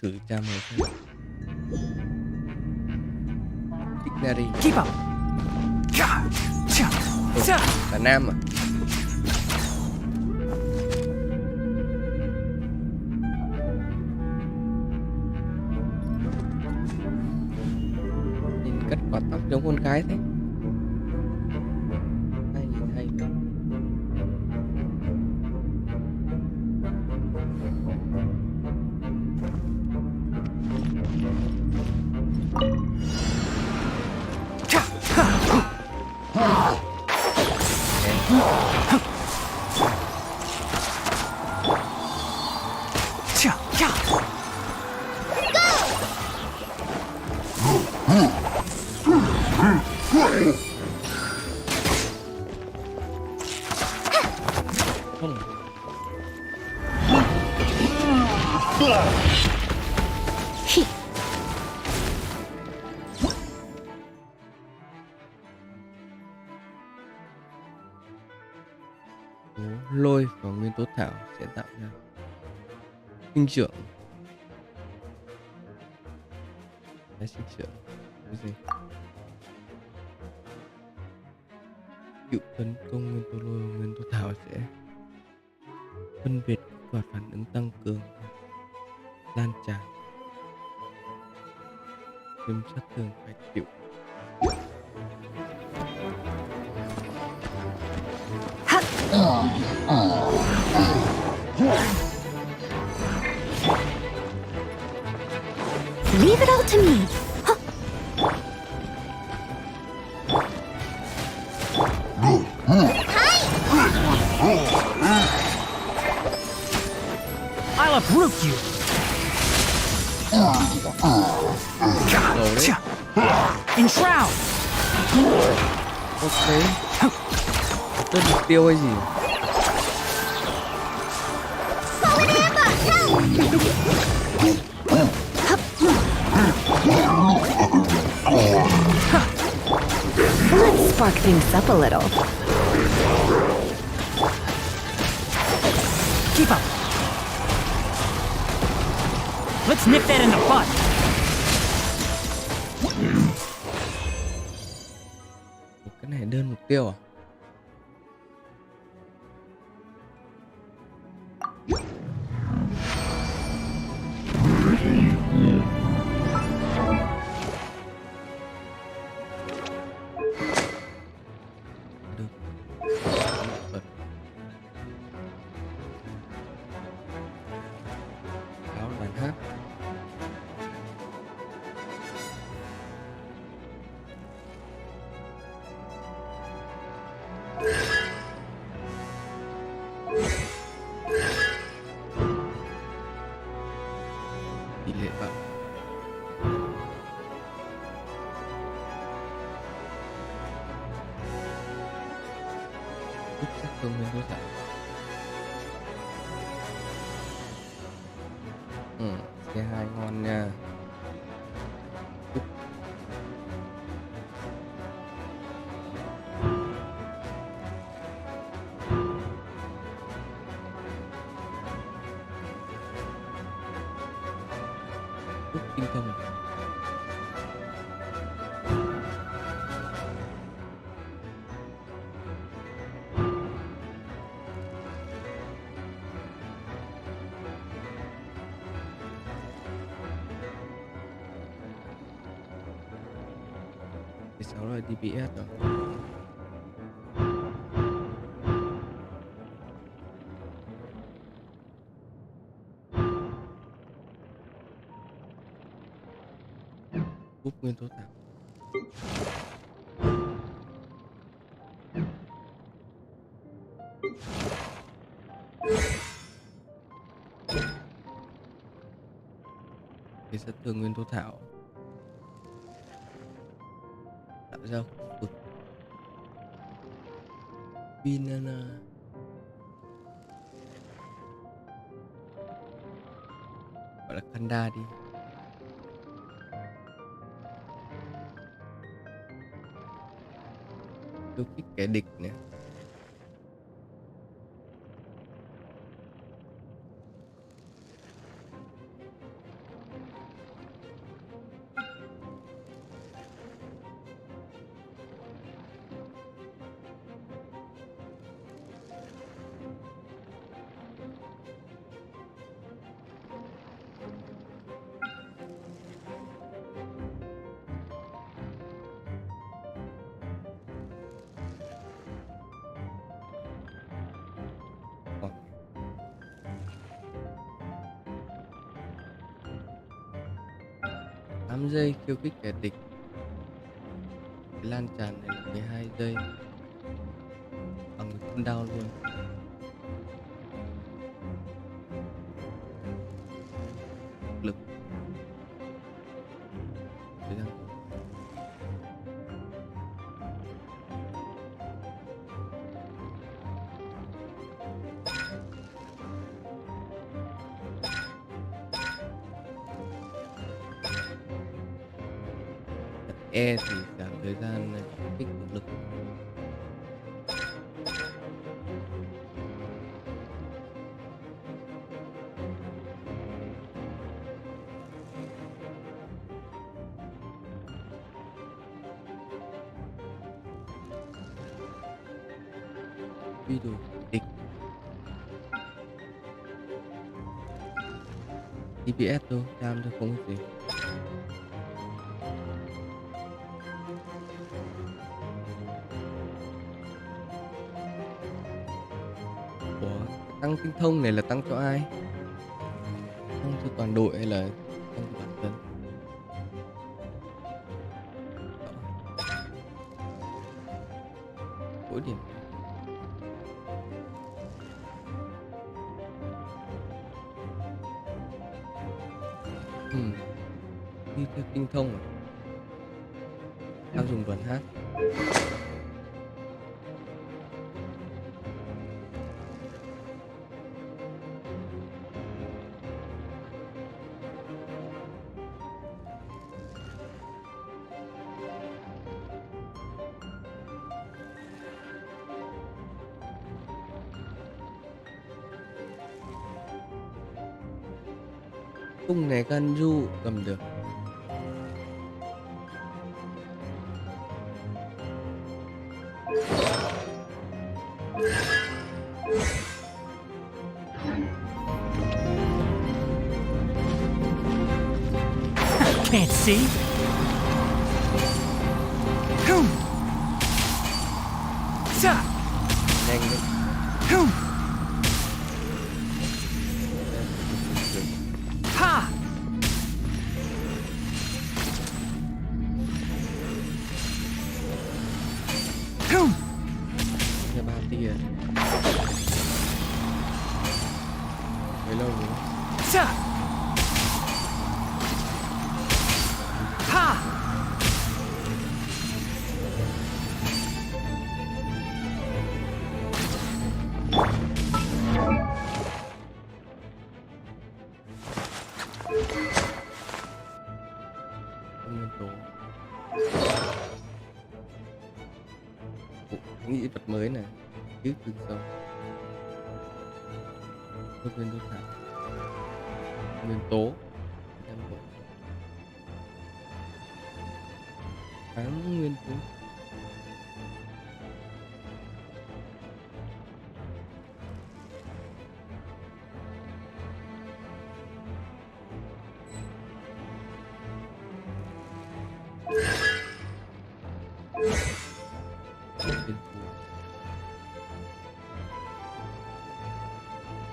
Thử tra mời xem. Dictionary. Keep up. Là nam à? Nhìn cắt quả tóc giống con gái thế. Hay nhìn hay. Không. Lôi và nguyên tố thảo sẽ tạo ra sinh trưởng. Đấy, sinh trưởng cái gì? Chịu tấn công nguyên tố lôi và nguyên tố thảo sẽ phân biệt và phản ứng tăng cường, lan tràn, thêm sát thương phải chịu. Leave it all to me. I'll uproot you. Rồi đấy. Enshroud. Ok. Tên mục tiêu hay gì? Let's spark things up a little. Keep up. Let's nip that in the bud. Cái này đơn mục tiêu à? Được. Áo đàn hát. Tỷ lệ bạo. Giúp sát thương nguyên tố thảo. C2 ngon nha. Chúc. Chúc tinh thông. Thì 6 là DPS rồi. Cúp nguyên tố thảo. Thì sát thương nguyên tố thảo tạo ra khu vực Vinana. Gọi là Kanda đi. Khiêu khích kẻ địch nè. 8 giây khiêu khích kẻ địch. Cái lan tràn này là 12 giây, bằng một cooldown luôn. Lực thời gian E thì giảm thời gian này, kích cực lực. Quy đồ địch. DPS thôi, đam thôi, không có gì. Tăng tinh thông này là tăng cho ai? Tăng cho toàn đội hay là tăng cho bản thân? Mỗi điểm đi theo tinh thông à? Tao dùng đoàn hát. Tung này Ganju cầm được. Can't see. Hum. Sa. Nhanh đấy. Hum. Ha. Hum. Nhà 3 tia. Mấy lâu rồi. Sa. Ha. Nguyên tố. Nghĩ vật mới này, cứ từ sâu. Nguyên tố thảo. Nguyên tố. Kháng nguyên tố.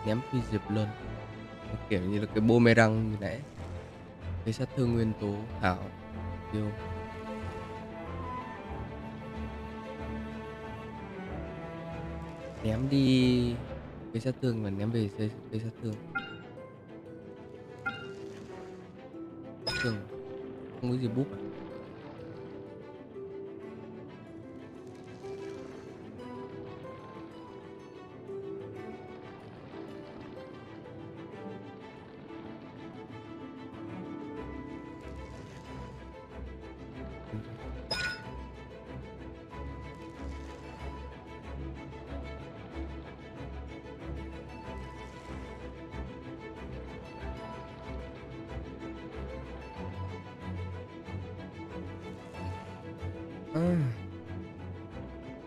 Ném phi diệp luân, kiểu như là cái boomerang như nãy. Cái sát thương nguyên tố thảo tiêu. Ném đi cái sát thương và ném về cái sát thương. Sát thương không có gì búp à?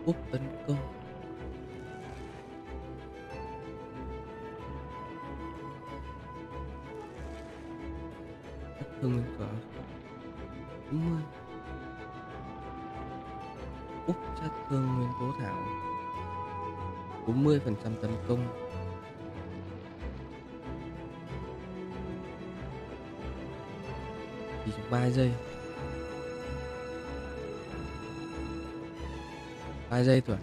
Úp tấn công. Sát thương nguyên tố 40. Úp sát thương nguyên tố thảo 40% tấn công. chỉ trong 3 giây. 3 giây thôi.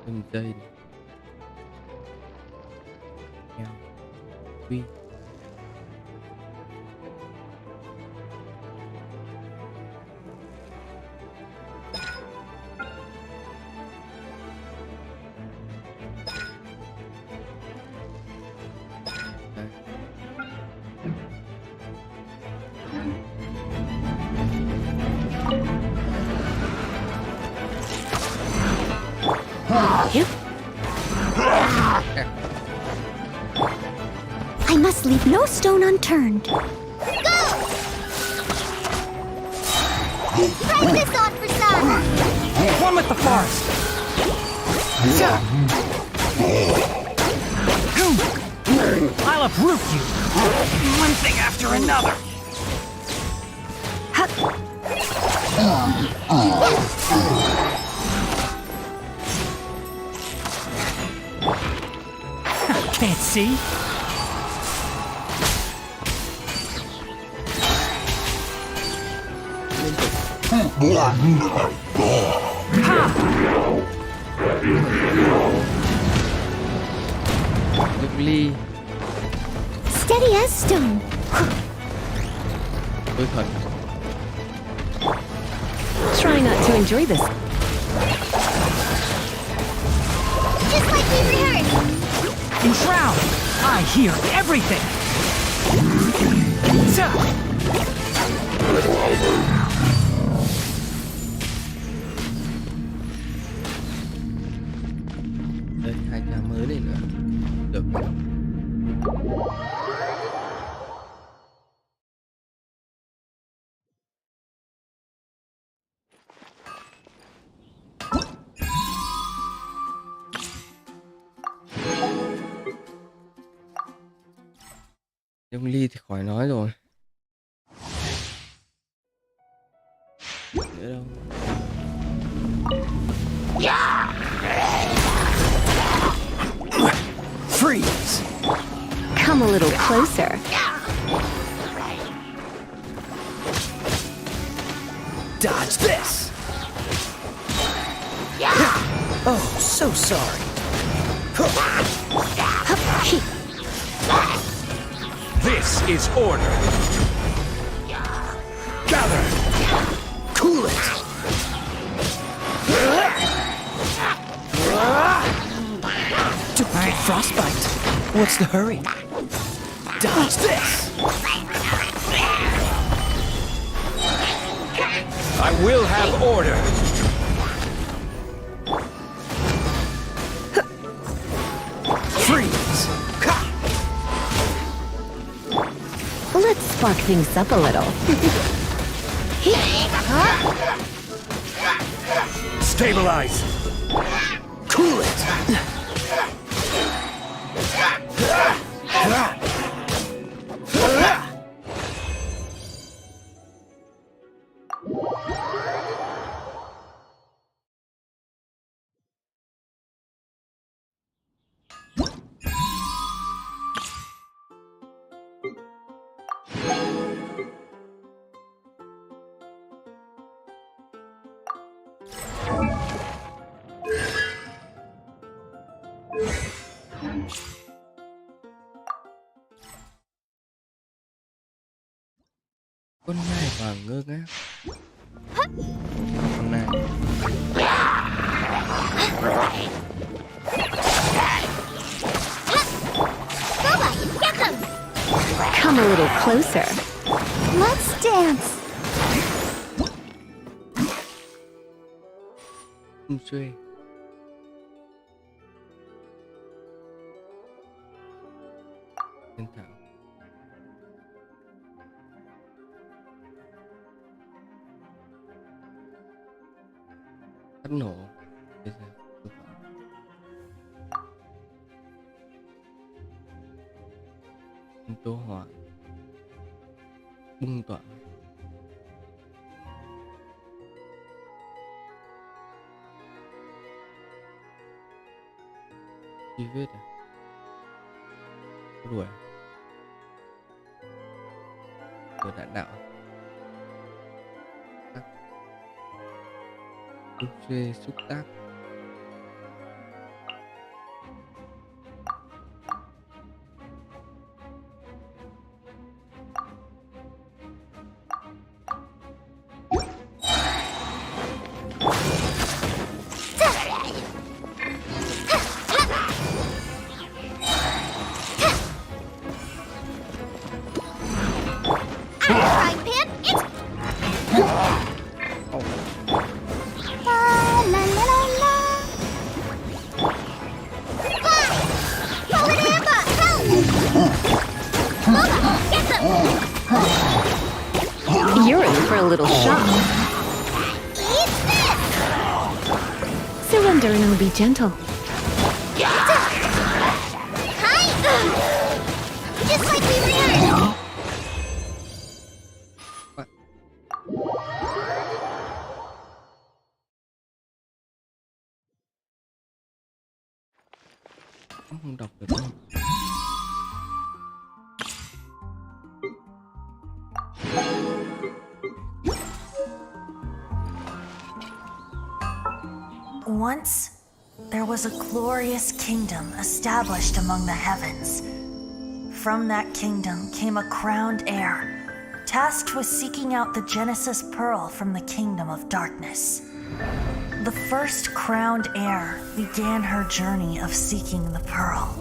Thêm một giây này. Theo quy. Đây. Yep. I must leave no stone unturned. Break this on for some! One with the forest. I'll uproot you. One thing after another. Can't see. Lovely. Steady as stone. Tôi thật. Try not to enjoy this. Just like we rehearsed! In Shroud, I hear everything. Đây, 2 trà mới này nữa. Được. Trong ly thì khỏi nói rồi. Nữa đâu. Freeze. Come a little closer. Dodge this. Oh, so sorry. This is order. Gather. Cool it. Frostbite. What's the hurry? Dodge this. I will have order. Freeze. Let's spark things up a little. Stabilize. Cool it. Con nai vàng ngơ ngác. Con nai. Get them! Come a little closer. Let's dance! Không xuê. Tên thảo. Phát nổ. Bây giờ tôi phải tố hỏa bung tỏa. Chi vết à? Có đuổi. Rồi đạn đạo. Xúc dê xúc tác. Frying pan, it's... La la la la la. Fly! Pull it in, but help! Boba, get them! You're in for a little shock. Eat this! Surrender and I'll be gentle. Hi! Just like we rehearsed! Không đọc được đâu. Once, there was a glorious kingdom established among the heavens. From that kingdom came a crowned heir, tasked with seeking out the Genesis Pearl from the kingdom of darkness. The first crowned heir began her journey of seeking the pearl.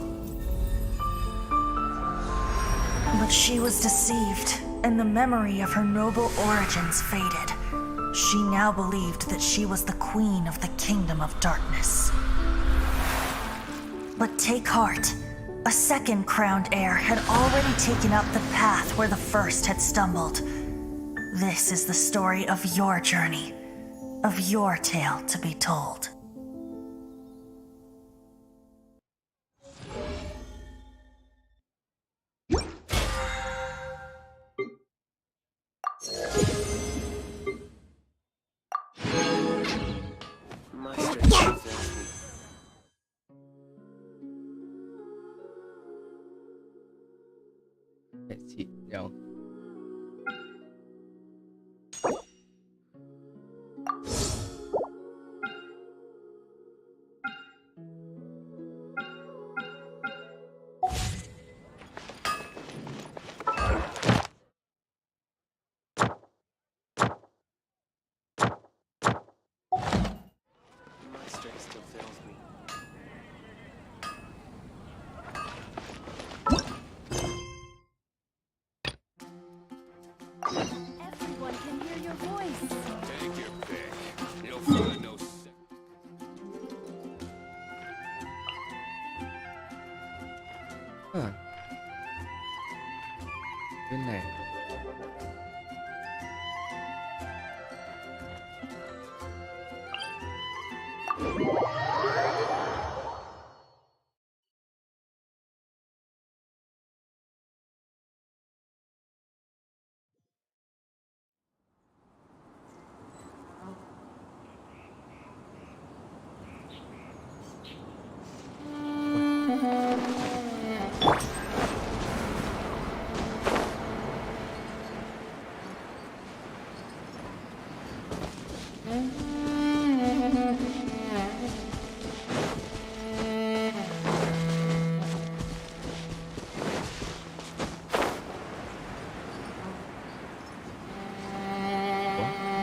But she was deceived, and the memory of her noble origins faded. She now believed that she was the queen of the kingdom of darkness. But take heart. A second crowned heir had already taken up the path where the first had stumbled. This is the story of your journey, of your tale to be told. My strength fails me. Mẹ chị nhau. My strength still fails me. Everyone can hear your voice. Take your pick. You'll find no second. À. Bên này. Ủa?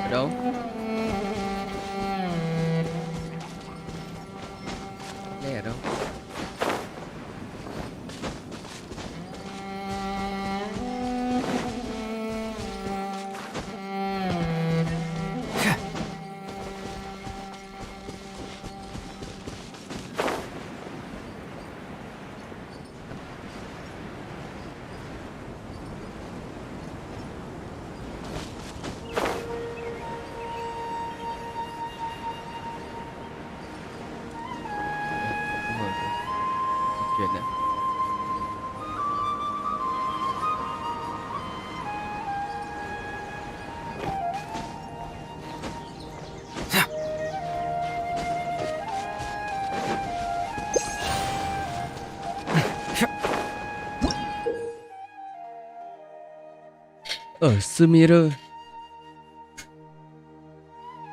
Ở đâu? Đây ở đâu? Ở SUMERU.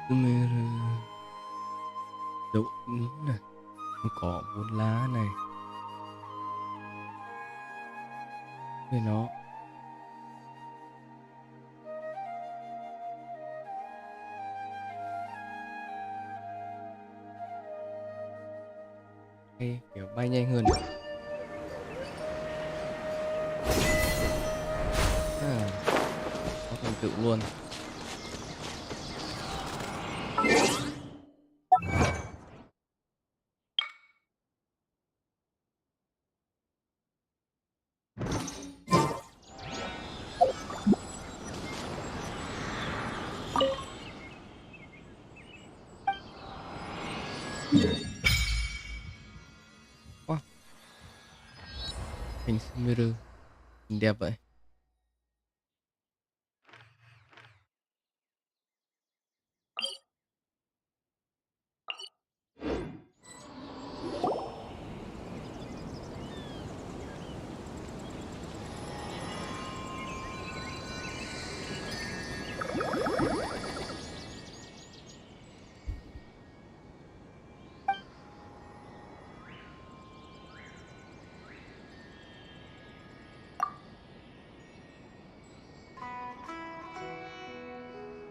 SUMERU. Đậu núi này, cỏ 4 lá này. Để nó hay kiểu bay nhanh hơn. Có thành tựu luôn. Wow. Thành SUMERU nhìn đẹp vậy.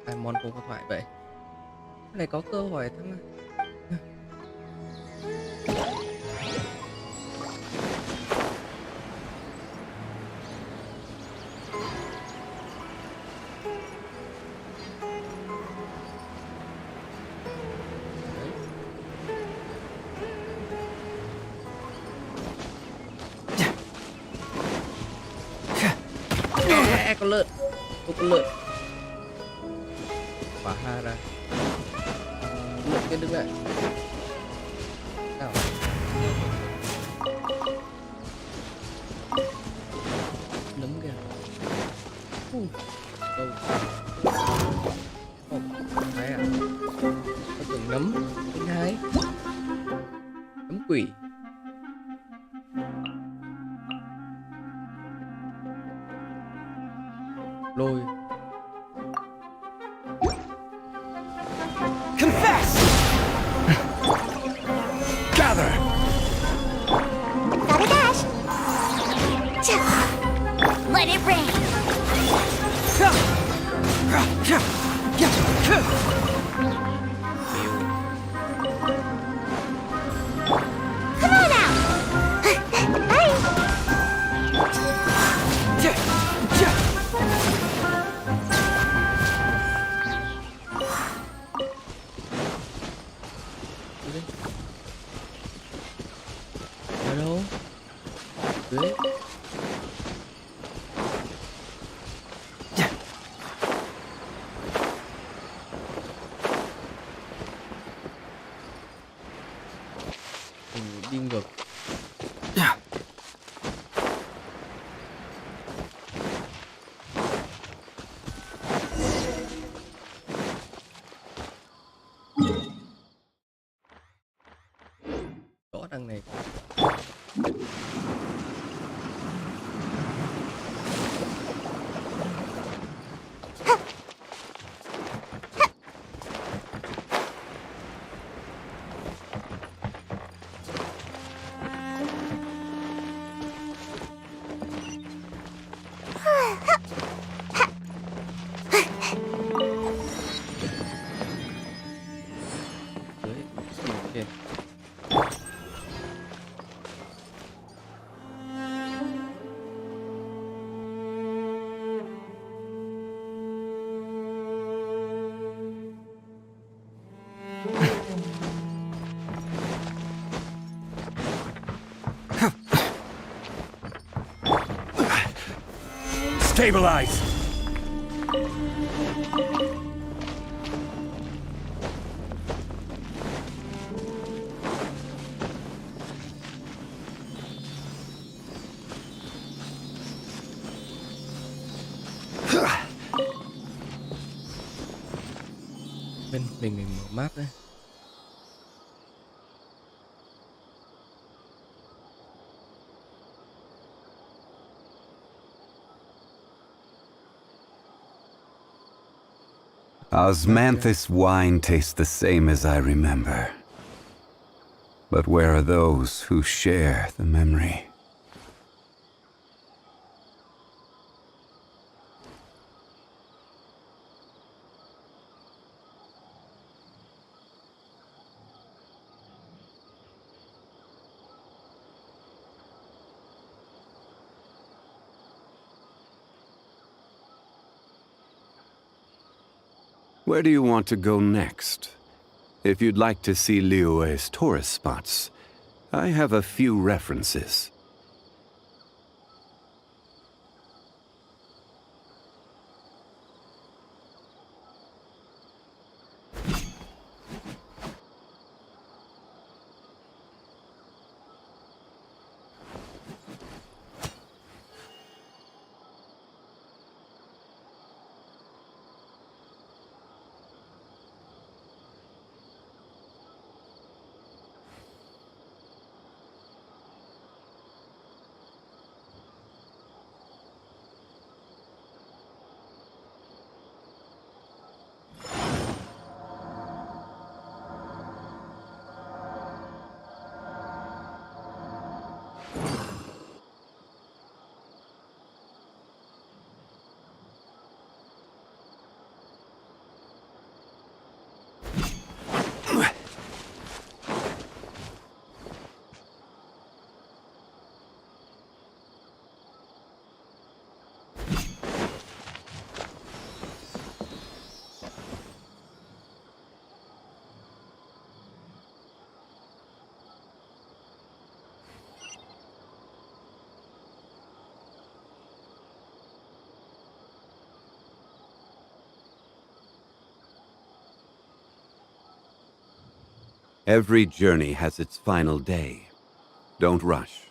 Ai món không có thoại vậy? Cái này có cơ hỏi thăm. Con lợn. Con lợn. Quả ha ra. Lợn kia đứng lại. Nào. Nấm kìa. Đâu. Thái à? Có tưởng nấm. Anh hai. Nấm quỷ. Lôi. Confess! Gather! Gotta dash. Let it rain. Come on out. Bye. Ở đâu? Dưới. Mình đi ngược. Rõ đằng này. Dưới. Trên. Stabilize! Bên mình mở map đấy. Osmanthus wine tastes the same as I remember. But where are those who share the memory? Where do you want to go next? If you'd like to see Liyue's tourist spots, I have a few references. Every journey has its final day. Don't rush.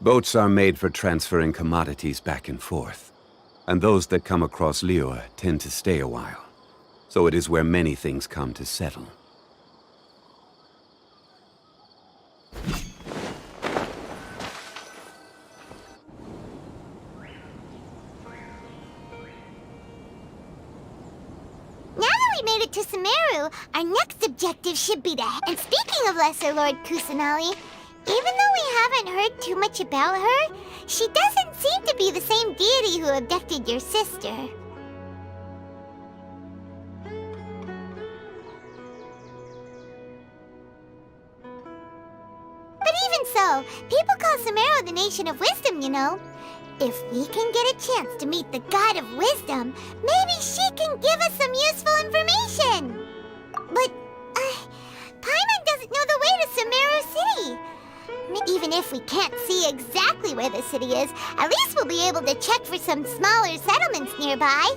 Boats are made for transferring commodities back and forth, and those that come across Liyue tend to stay a while, so it is where many things come to settle. Now that we made it to SUMERU, our next objective should be to... And speaking of Lesser Lord Kusanali, even though we haven't heard too much about her, she doesn't seem to be the same deity who abducted your sister. But even so, people call SUMERU the Nation of Wisdom, you know. If we can get a chance to meet the God of Wisdom, maybe she can give us some useful information. But, Paimon doesn't know the way to SUMERU City. Even if we can't see exactly where the city is, at least we'll be able to check for some smaller settlements nearby.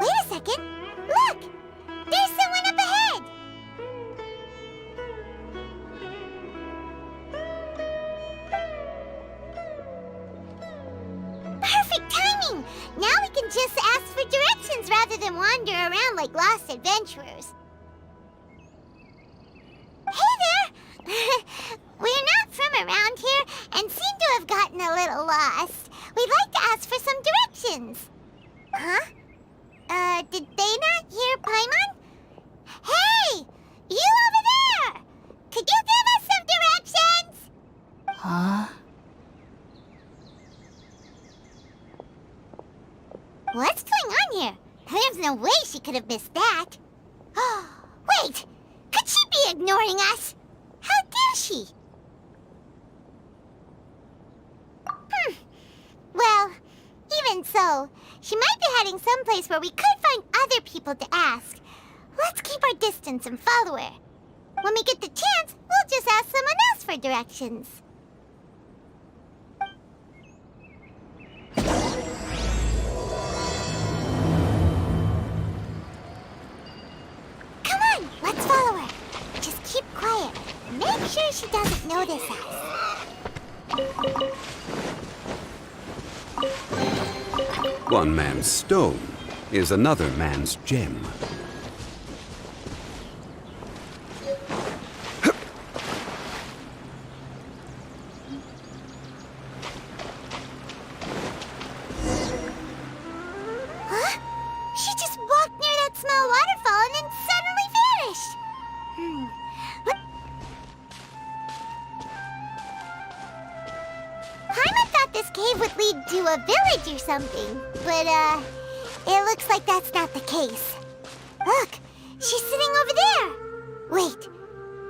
Wait a second. Look! There's someone up ahead! Perfect timing! Now we can just ask for directions rather than wander around like lost adventurers. Hey there! We're not from around here and seem to have gotten a little lost. We'd like to ask for some directions. Huh? Did they not hear Paimon? Hey! You over there! Could you give us some directions? Huh? What's going on here? There's no way she could have missed that. Wait! Could she be ignoring us? How dare she? Well, even so, she might be heading someplace where we could find other people to ask. Let's keep our distance and follow her. When we get the chance, we'll just ask someone else for directions. Come on, let's follow her. Just keep quiet. Make sure she doesn't notice us. One man's stone is another man's gem. Huh? She just walked near that small waterfall and then suddenly vanished. What? Paimon thought this cave would lead to a village or something, but it looks like that's not the case. Look, she's sitting over there. Wait,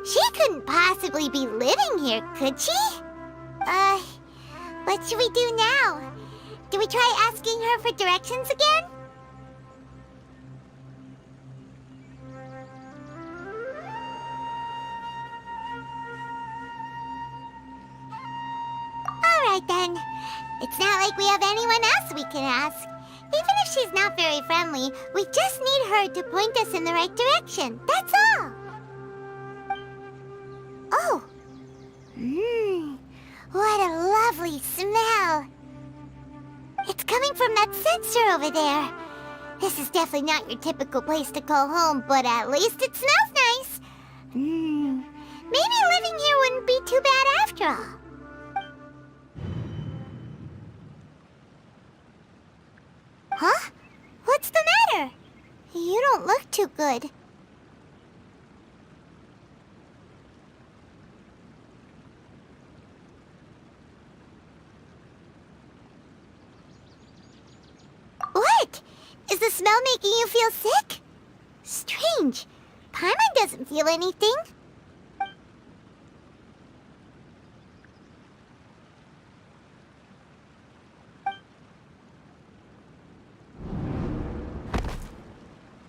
she couldn't possibly be living here, could she? What should we do now? Do we try asking her for directions again? Alright then. It's not like we have anyone else we can ask. Even if she's not very friendly, we just need her to point us in the right direction. That's all. Oh. What a lovely smell. It's coming from that sensor over there. This is definitely not your typical place to call home, but at least it smells nice. Maybe living here wouldn't be too bad after all. Huh? What's the matter? You don't look too good. What? Is the smell making you feel sick? Strange. Paimon doesn't feel anything.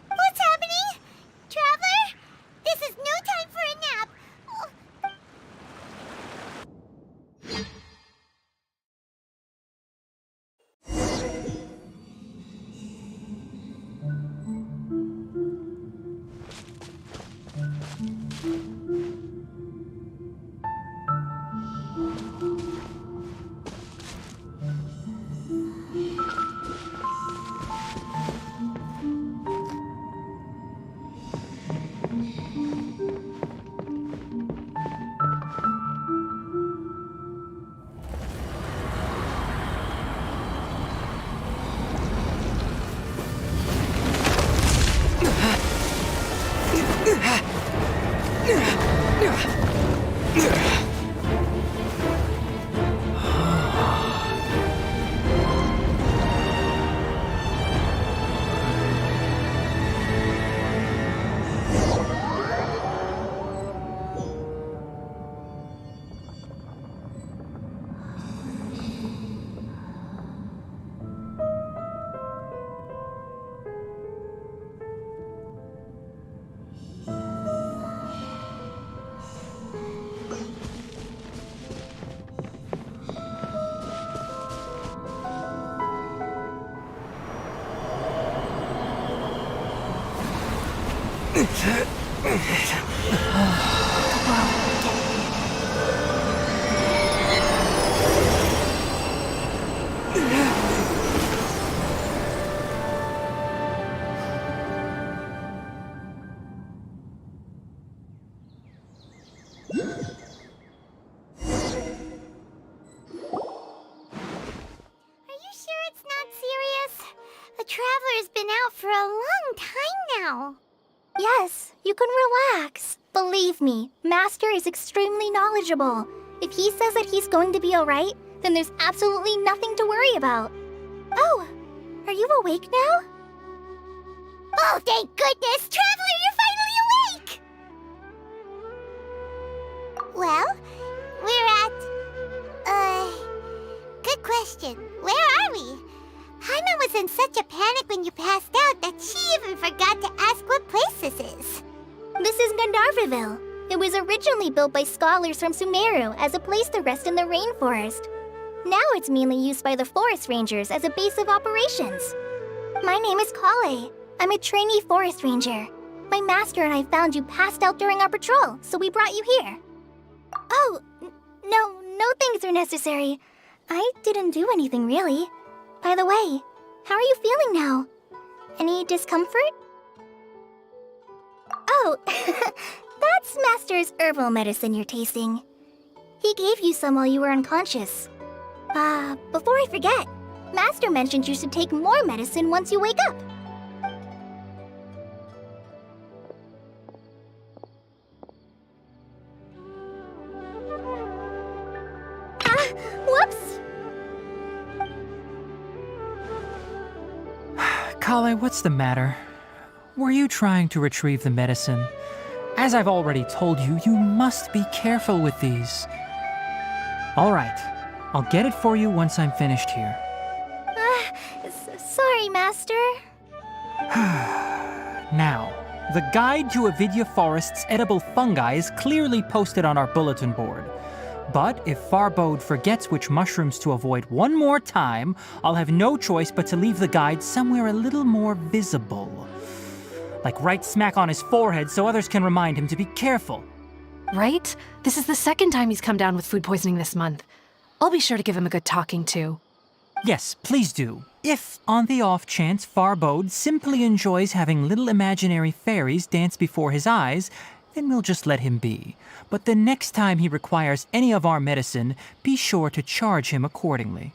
What's happening? Traveler? This is no time for a nap. The Traveler's been out for a long time now. Yes, you can relax. Believe me, Master is extremely knowledgeable. If he says that he's going to be alright, then there's absolutely nothing to worry about. Oh, are you awake now? Oh, thank goodness! Traveler, you're finally awake! Well, we're at... Good question. Where are we? Paimon was in such a panic when you passed out that she even forgot to ask what place this is. Gondarville. It was originally built by scholars from Sumeru as a place to rest in the rainforest. Now it's mainly used by the forest rangers as a base of operations. My name is Kale. I'm a trainee forest ranger. My master and I found you passed out during our patrol, so we brought you here. Oh, no things are necessary. I didn't do anything really. By the way, how are you feeling now? Any discomfort? Oh, that's Master's herbal medicine you're tasting. He gave you some while you were unconscious. Before I forget, Master mentioned you should take more medicine once you wake up. Whoops! Kale, what's the matter? Were you trying to retrieve the medicine? As I've already told you, you must be careful with these. All right, I'll get it for you once I'm finished here. Sorry, Master. Now, the guide to Avidya Forest's edible fungi is clearly posted on our bulletin board. But if Farbode forgets which mushrooms to avoid one more time, I'll have no choice but to leave the guide somewhere a little more visible. Like right smack on his forehead so others can remind him to be careful. Right? This is the second time he's come down with food poisoning this month. I'll be sure to give him a good talking to. Yes, please do. If, on the off chance, Farbode simply enjoys having little imaginary fairies dance before his eyes, then we'll just let him be. But the next time he requires any of our medicine, be sure to charge him accordingly.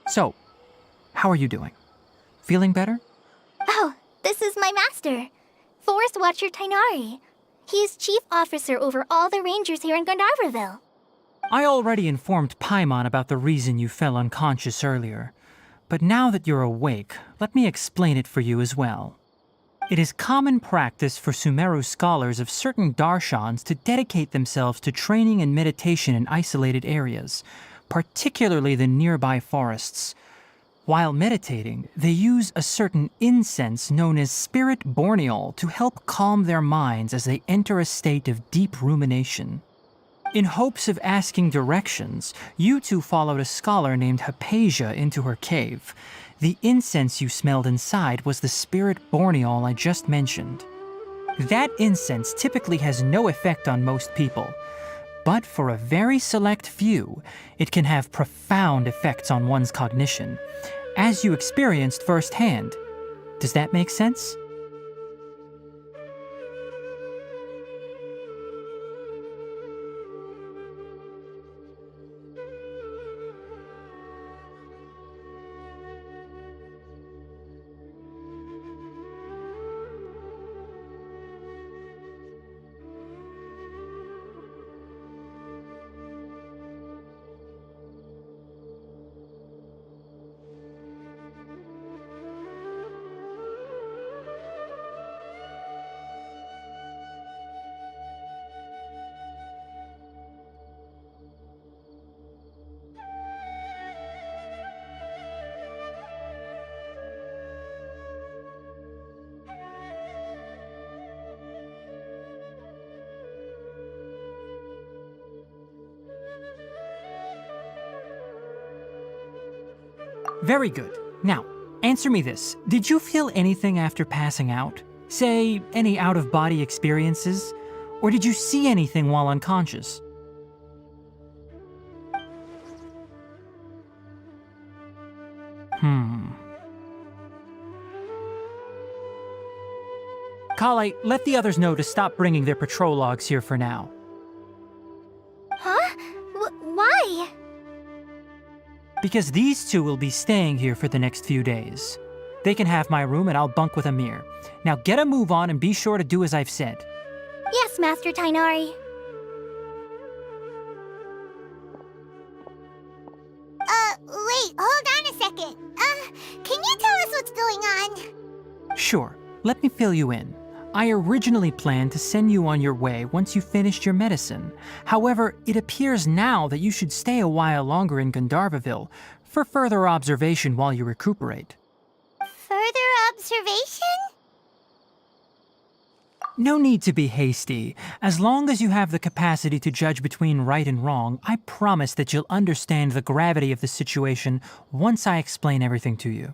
So, how are you doing? Feeling better? Oh, this is my master, Forest Watcher Tainari. He is chief officer over all the rangers here in Gondarville. I already informed Paimon about the reason you fell unconscious earlier. But now that you're awake, let me explain it for you as well. It is common practice for Sumeru scholars of certain darshans to dedicate themselves to training and meditation in isolated areas, particularly the nearby forests. While meditating, they use a certain incense known as spirit borneol to help calm their minds as they enter a state of deep rumination. In hopes of asking directions, you two followed a scholar named Hypatia into her cave. The incense you smelled inside was the spirit borneol I just mentioned. That incense typically has no effect on most people, but for a very select few, it can have profound effects on one's cognition, as you experienced firsthand. Does that make sense? Very good. Now, answer me this. Did you feel anything after passing out? Say, any out-of-body experiences? Or did you see anything while unconscious? Kale, let the others know to stop bringing their patrol logs here for now. Huh? Why? Because these two will be staying here for the next few days. They can have my room and I'll bunk with Amir. Now get a move on and be sure to do as I've said. Yes, Master Tainari. Wait, hold on a second. Can you tell us what's going on? Sure, let me fill you in. I originally planned to send you on your way once you finished your medicine. However, it appears now that you should stay a while longer in Gandharvaville for further observation while you recuperate. Further observation? No need to be hasty. As long as you have the capacity to judge between right and wrong, I promise that you'll understand the gravity of the situation once I explain everything to you.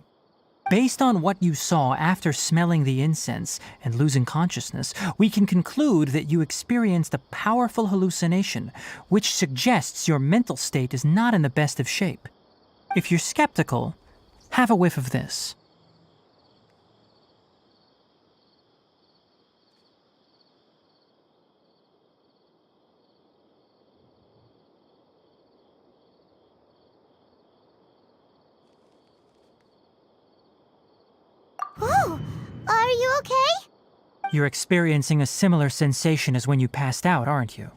Based on what you saw after smelling the incense and losing consciousness, we can conclude that you experienced a powerful hallucination, which suggests your mental state is not in the best of shape. If you're skeptical, have a whiff of this. Oh, are you okay? You're experiencing a similar sensation as when you passed out, aren't you?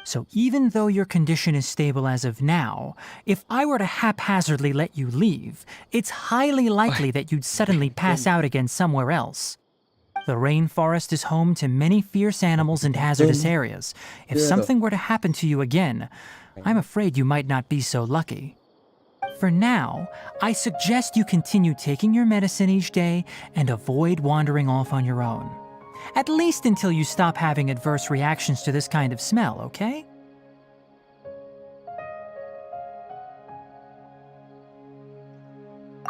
So even though your condition is stable as of now, if I were to haphazardly let you leave, it's highly likely that you'd suddenly pass out again somewhere else. The rainforest is home to many fierce animals and hazardous areas. If something were to happen to you again, I'm afraid you might not be so lucky. For now, I suggest you continue taking your medicine each day and avoid wandering off on your own. At least until you stop having adverse reactions to this kind of smell, okay?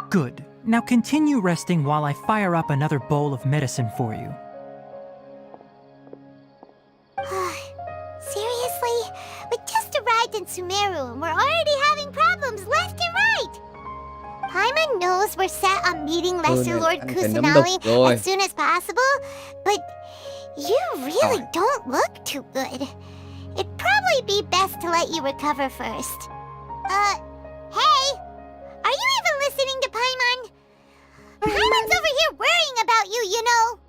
Good. Now continue resting while I fire up another bowl of medicine for you. Seriously? We just arrived in SUMERU and we're already having problems left and right! Paimon knows we're set on meeting Lesser Lord anh phải nắm đực Kusanali rồi. as soon as possible, but you really don't look too good. It'd probably be best to let you recover first. Hey! Are you even listening to Paimon? Paimon's over here worrying about you, you know!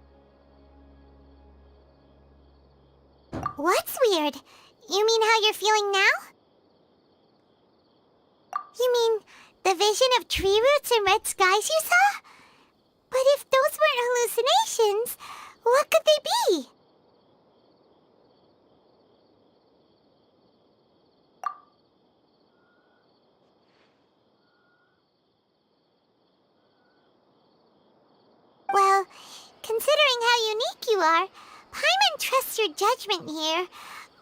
What's weird? You mean how you're feeling now? You mean the vision of tree roots and red skies you saw? But if those weren't hallucinations, what could they be? Well, considering how unique you are, Paimon trusts your judgment here.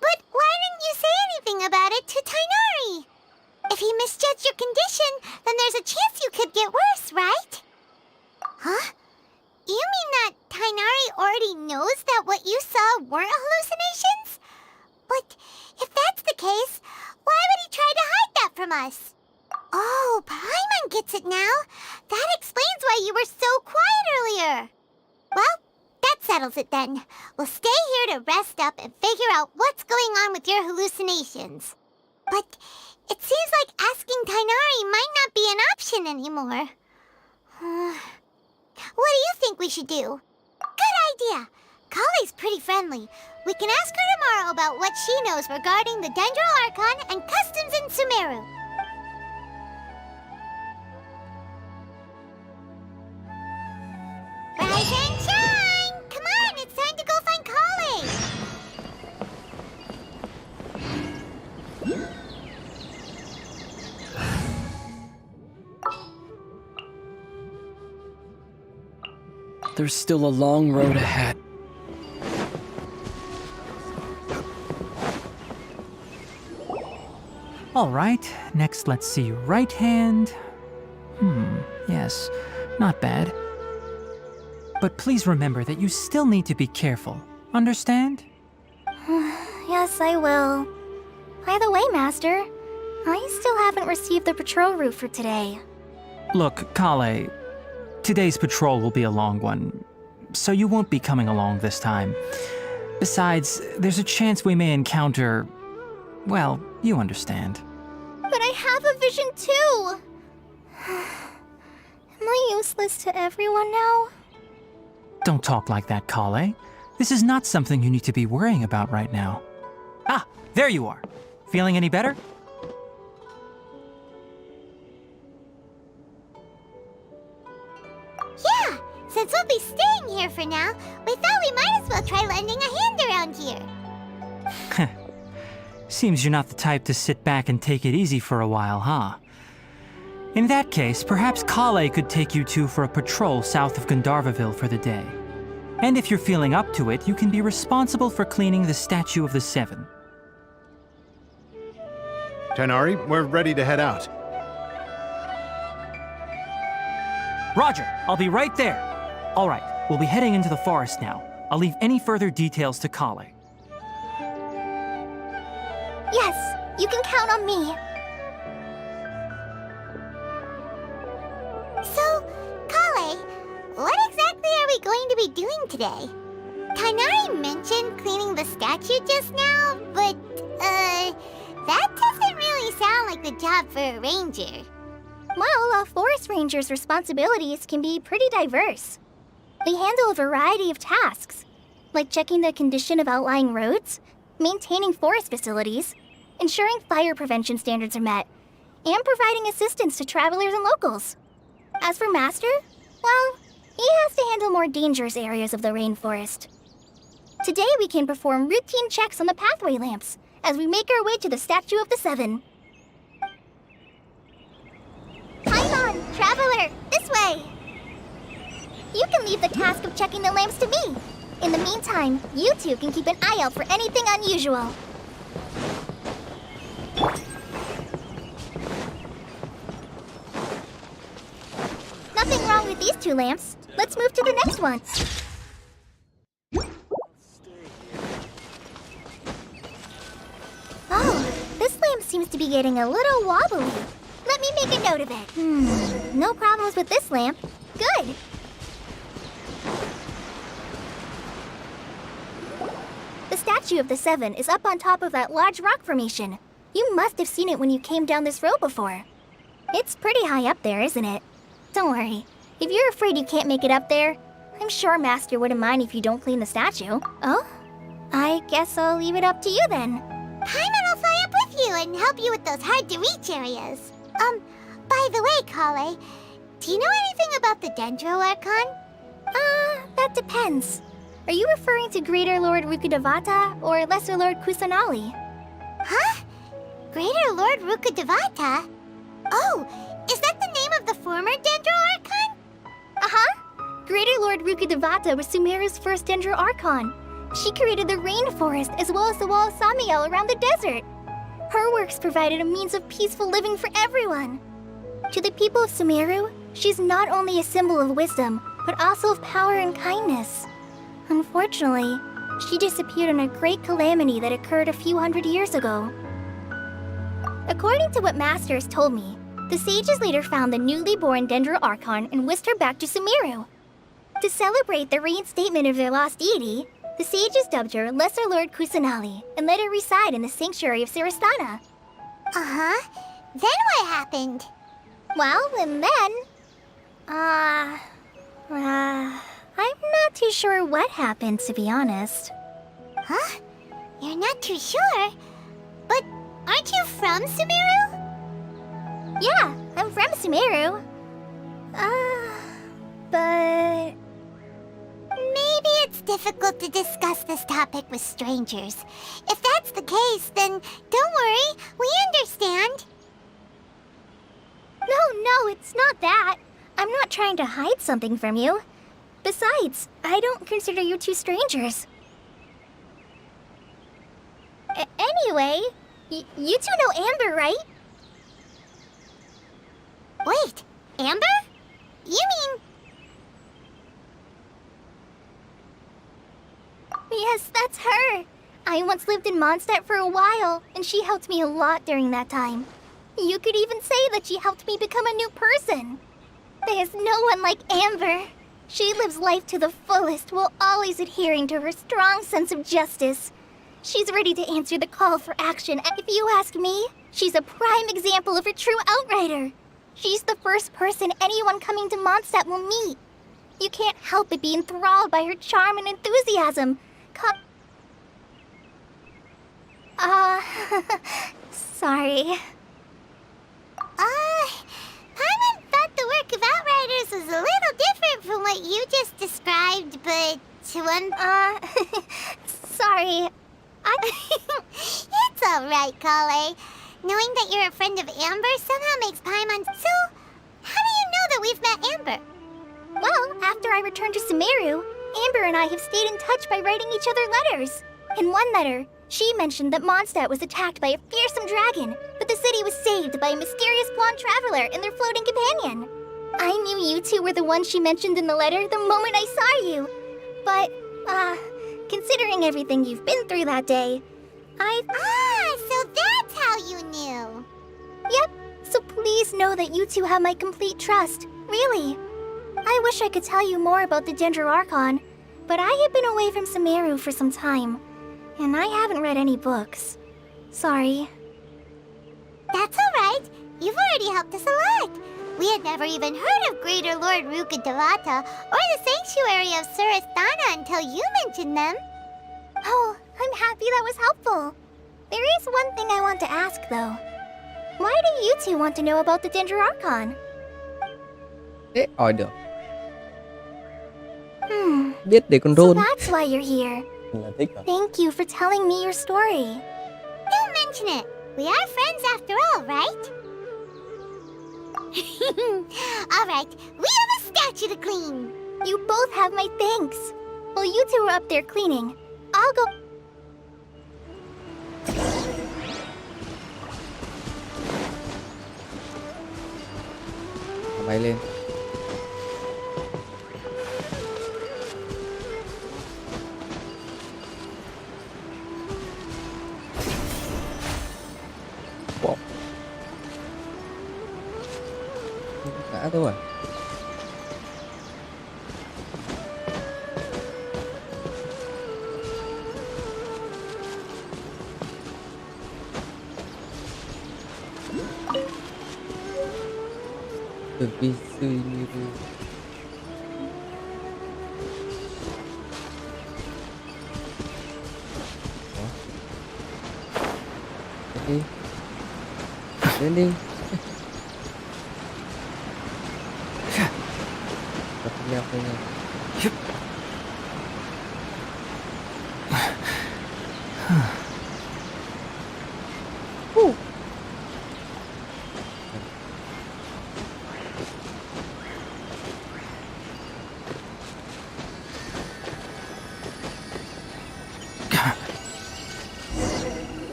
But why didn't you say anything about it to Tighnari? If he misjudged your condition, then there's a chance you could get worse, right? Huh? You mean that Tighnari already knows that what you saw weren't hallucinations? But if that's the case, why would he try to hide that from us? Oh, Paimon gets it now. That explains why you were so quiet earlier. Well, that settles it then. We'll stay here to rest up and figure out what's going on with your hallucinations. But it seems like asking Tighnari might not be an option anymore. What do you think we should do? Good idea. Kale's pretty friendly. We can ask her tomorrow about what she knows regarding the Dendro Archon and customs in SUMERU. Rise and shine! Come on, it's time to go find Kale! There's still a long road ahead. All right, next let's see your right hand. Yes, not bad. But please remember that you still need to be careful. Understand? Yes, I will. By the way, Master, I still haven't received the patrol route for today. Look, Kale, today's patrol will be a long one, so you won't be coming along this time. Besides, there's a chance we may encounter... well, you understand. But I have a vision too! Am I useless to everyone now? Don't talk like that, Kale. This is not something you need to be worrying about right now. Ah, there you are. Feeling any better? Yeah, since we'll be staying here for now, we thought we might well try lending a hand around here. Seems you're not the type to sit back and take it easy for a while, huh? In that case, perhaps Kale could take you two for a patrol south of Gandharvaville for the day. And if you're feeling up to it, you can be responsible for cleaning the Statue of the Seven. Tighnari, we're ready to head out. Roger, I'll be right there. All right, we'll be heading into the forest now. I'll leave any further details to Kale. Yes, you can count on me. So, Kale, what exactly are we going to be doing today? Tighnari mentioned cleaning the statue just now, but, that doesn't really sound like the job for a ranger. Well, a forest ranger's responsibilities can be pretty diverse. They handle a variety of tasks, like checking the condition of outlying roads, maintaining forest facilities, ensuring fire prevention standards are met, and providing assistance to travelers and locals. As for Master, well, he has to handle more dangerous areas of the rainforest. Today we can perform routine checks on the pathway lamps as we make our way to the Statue of the Seven. Paimon, traveler, this way! You can leave the task of checking the lamps to me. In the meantime, you two can keep an eye out for anything unusual. Nothing wrong with these two lamps. Let's move to the next one. Oh, this lamp seems to be getting a little wobbly. Let me make a note of it. No problems with this lamp. Good. The Statue of the Seven is up on top of that large rock formation. You must have seen it when you came down this road before. It's pretty high up there, isn't it? Don't worry. If you're afraid you can't make it up there, I'm sure Master wouldn't mind if you don't clean the statue. Oh? I guess I'll leave it up to you then. Paimon will fly up with you and help you with those hard-to-reach areas. By the way, Kale, do you know anything about the Dendro Archon? That depends. Are you referring to Greater Lord Rukkhadevata or Lesser Lord Kusanali? Huh? Greater Lord Rukkhadevata? Oh, is that the name of the former Dendro Archon? Uh-huh. Greater Lord Rukkhadevata was Sumeru's first Dendro Archon. She created the rainforest as well as the wall of Samiel around the desert. Her works provided a means of peaceful living for everyone. To the people of Sumeru, she's not only a symbol of wisdom, but also of power and kindness. Unfortunately, she disappeared in a great calamity that occurred a few hundred years ago. According to what Master has told me, the sages later found the newly born Dendro Archon and whisked her back to Sumeru. To celebrate the reinstatement of their lost deity, the sages dubbed her Lesser Lord Kusanali and let her reside in the sanctuary of Siristana. Uh-huh. Then what happened? Well, and then... I'm not too sure what happened, to be honest. Huh? You're not too sure? But aren't you from Sumeru? Yeah, I'm from Sumeru. But... Maybe it's difficult to discuss this topic with strangers. If that's the case, then don't worry, we understand. No, it's not that. I'm not trying to hide something from you. Besides, I don't consider you two strangers. Anyway, you two know Amber, right? Wait, Amber? You mean... Yes, that's her. I once lived in Mondstadt for a while, and she helped me a lot during that time. You could even say that she helped me become a new person. There's no one like Amber. She lives life to the fullest while always adhering to her strong sense of justice. She's ready to answer the call for action, and if you ask me, she's a prime example of a true outrider. She's the first person anyone coming to Mondstadt will meet. You can't help but be enthralled by her charm and enthusiasm. Sorry. Paimon thought the work of Outriders was a little different from what you just described, but to un... Sorry. It's alright, Kale. Knowing that you're a friend of Amber somehow makes Paimon... So, how do you know that we've met Amber? Well, after I returned to Sumeru, Amber and I have stayed in touch by writing each other letters. In one letter, she mentioned that Mondstadt was attacked by a fearsome dragon, but the city was saved by a mysterious blonde traveler and their floating companion. I knew you two were the ones she mentioned in the letter the moment I saw you. But, considering everything you've been through that day, so that's how you knew. Yep, so please know that you two have my complete trust, really. I wish I could tell you more about the Ginger Archon, but I have been away from Sumeru for some time, and I haven't read any books. Sorry. That's alright. You've already helped us a lot. We had never even heard of Greater Lord Rukkhadevata or the Sanctuary of Surasthana until you mentioned them. Oh, I'm happy that was helpful. There is one thing I want to ask, though. Why do you two want to know about the Ginger Archon? Thế hỏi được. Biết để So control. that's why you're here. Là thích à? Thank you for telling me your story. Don't mention it. We are friends after all, right? Alright, we have a statue to clean. You both have my thanks. While you two are up there cleaning, I'll go... Bay lên. Wow. Ngã thôi à? Từ vi sư Miru. Lên đi. Lên đi. Tập leo lên này.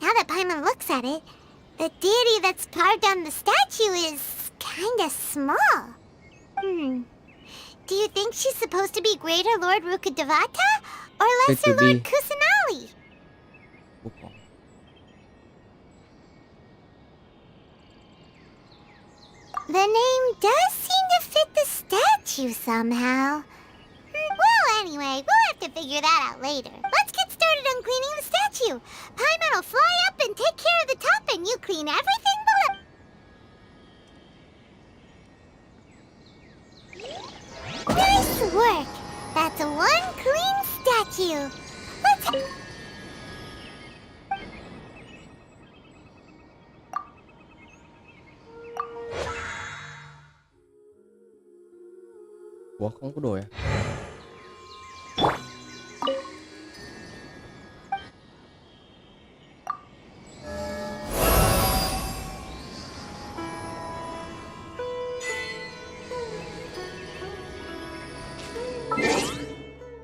Now that Paimon looks at it, the deity that's carved on the statue is kinda small. Do you think she's supposed to be Greater Lord Rukkhadevata or Lesser to be. Lord Kusanali? The name does seem to fit the statue somehow. Well, anyway, we'll have to figure that out later. Let's get started on cleaning the statue. Paimon will fly up and take care of the top, and you clean everything below. Nice work. That's one clean statue. Let's... Ủa không có đổi à?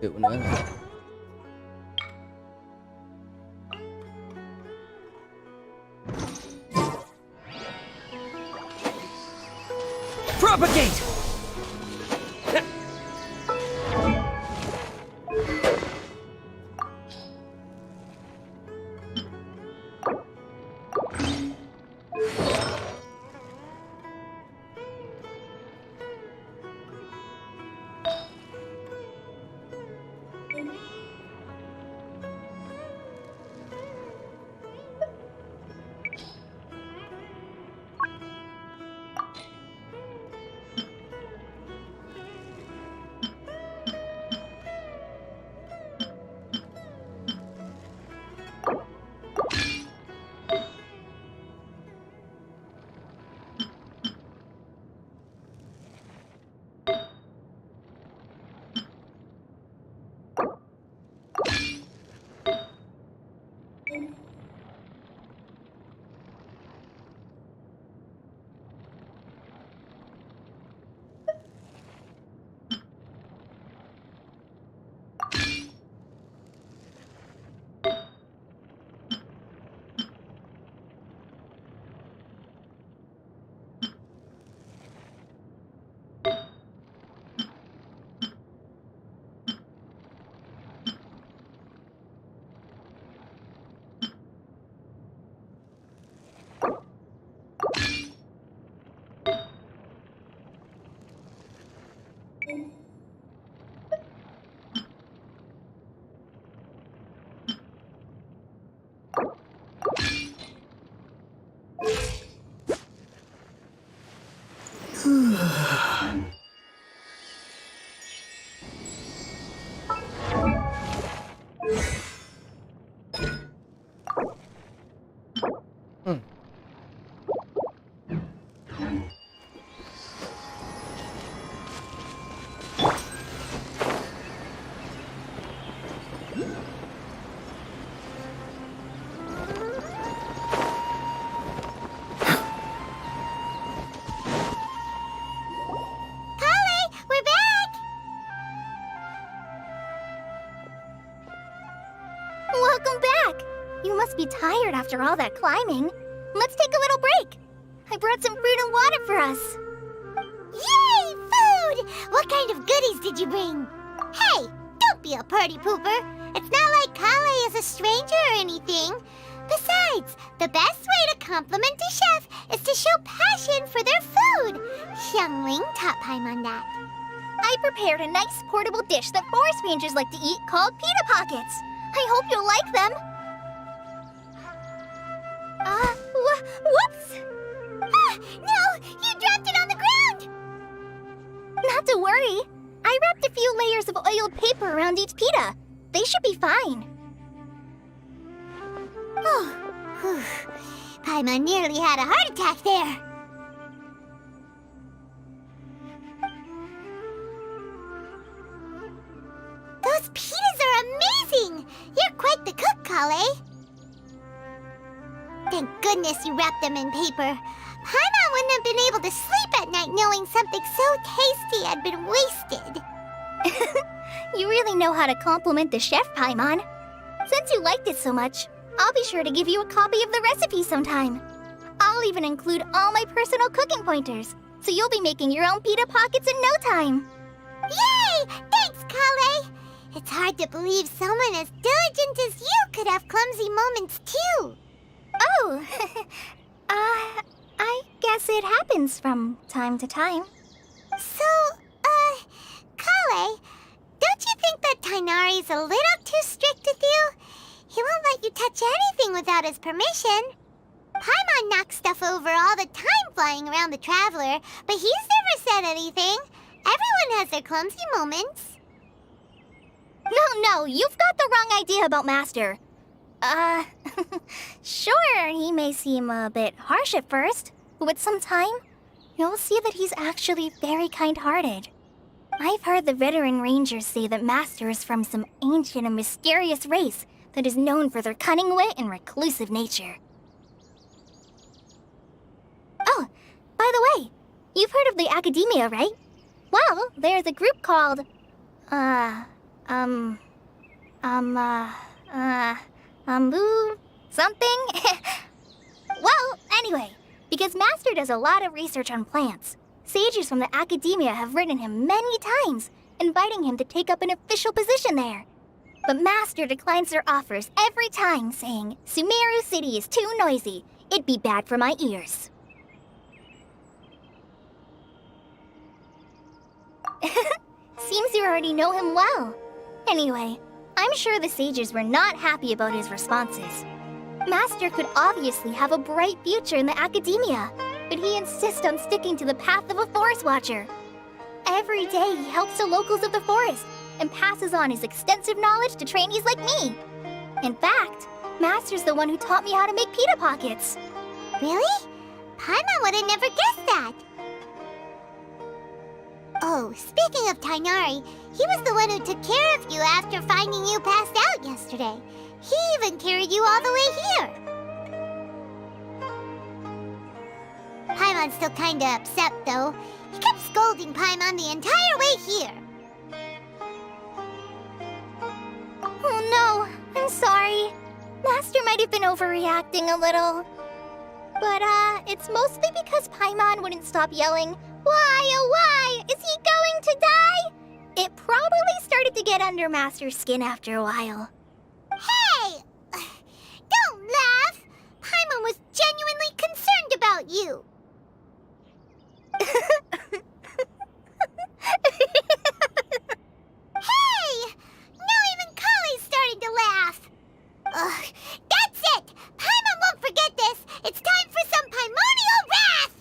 Chịu nữa rồi. Propagate! Welcome back! You must be tired after all that climbing. Let's take a little break. I brought some fruit and water for us. Yay, food! What kind of goodies did you bring? Hey, don't be a party pooper. It's not like Kale is a stranger or anything. Besides, the best way to compliment a chef is to show passion for their food. Xiangling taught Paimon that. I prepared a nice portable dish that forest rangers like to eat called pita pockets. I hope you'll like them. Whoops! Ah, no! You dropped it on the ground! Not to worry. I wrapped a few layers of oiled paper around each pita. They should be fine. Oh, whew. Paimon nearly had a heart attack there. Those pitas are amazing! You're quite the cook, Kale. Thank goodness you wrapped them in paper. Paimon wouldn't have been able to sleep at night knowing something so tasty had been wasted. You really know how to compliment the chef, Paimon. Since you liked it so much, I'll be sure to give you a copy of the recipe sometime. I'll even include all my personal cooking pointers, so you'll be making your own pita pockets in no time. Yay! Thanks, Kale! It's hard to believe someone as diligent as you could have clumsy moments, too. Oh, I guess it happens from time to time. So, Kale, don't you think that Tainari's a little too strict with you? He won't let you touch anything without his permission. Paimon knocks stuff over all the time flying around the Traveler, but he's never said anything. Everyone has their clumsy moments. No, you've got the wrong idea about Master. Sure, he may seem a bit harsh at first, but with some time, you'll see that he's actually very kind-hearted. I've heard the veteran rangers say that Master is from some ancient and mysterious race that is known for their cunning wit and reclusive nature. Oh, by the way, you've heard of the Academia, right? Well, there's a group called, something? Well, anyway, because Master does a lot of research on plants, sages from the Academia have written him many times, inviting him to take up an official position there. But Master declines their offers every time, saying, Sumeru City is too noisy. It'd be bad for my ears. Seems you already know him well. Anyway, I'm sure the sages were not happy about his responses. Master could obviously have a bright future in the Academia, but he insists on sticking to the path of a forest watcher. Every day he helps the locals of the forest and passes on his extensive knowledge to trainees like me. In fact, Master's the one who taught me how to make pita pockets. Really? Paimon would have never guessed that. Oh, speaking of Tainari, he was the one who took care of you after finding you passed out yesterday. He even carried you all the way here. Paimon's still kinda upset, though. He kept scolding Paimon the entire way here. Oh no, I'm sorry. Master might have been overreacting a little. But, it's mostly because Paimon wouldn't stop yelling, Why, oh why, is he going to die? It probably started to get under Master's skin after a while. Hey! Don't laugh! Paimon was genuinely concerned about you. Hey! Now even Kale's starting to laugh. Ugh, that's it! Paimon won't forget this! It's time for some primordial wrath!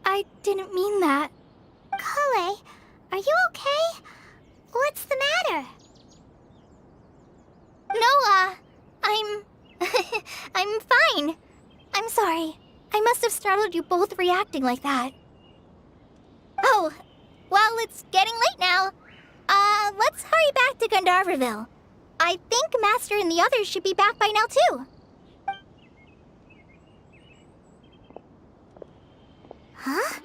I didn't mean that. Kale, are you okay? What's the matter? No, I'm... I'm fine. I'm sorry. I must have startled you both reacting like that. Oh, well, it's getting late now. Let's hurry back to Gandharvaville. I think Master and the others should be back by now, too. Huh?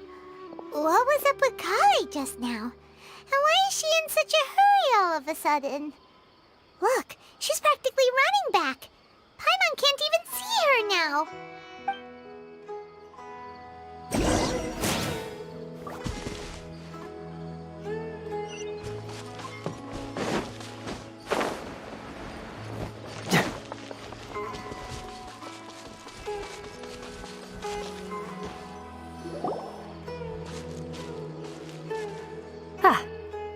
What was up with Kale just now? And why is she in such a hurry all of a sudden? Look, she's practically running back. Paimon can't even see her now. Ah,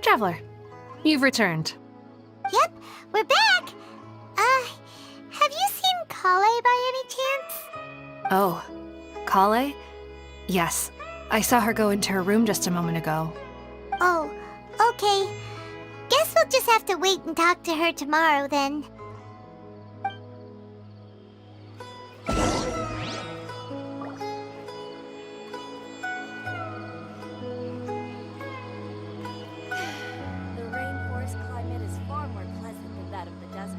Traveler. You've returned. Yep, we're back. Have you seen Kale by any chance? Oh, Kale? Yes, I saw her go into her room just a moment ago. Oh, okay. Guess we'll just have to wait and talk to her tomorrow then. The rainforest climate is far more pleasant than that of the desert.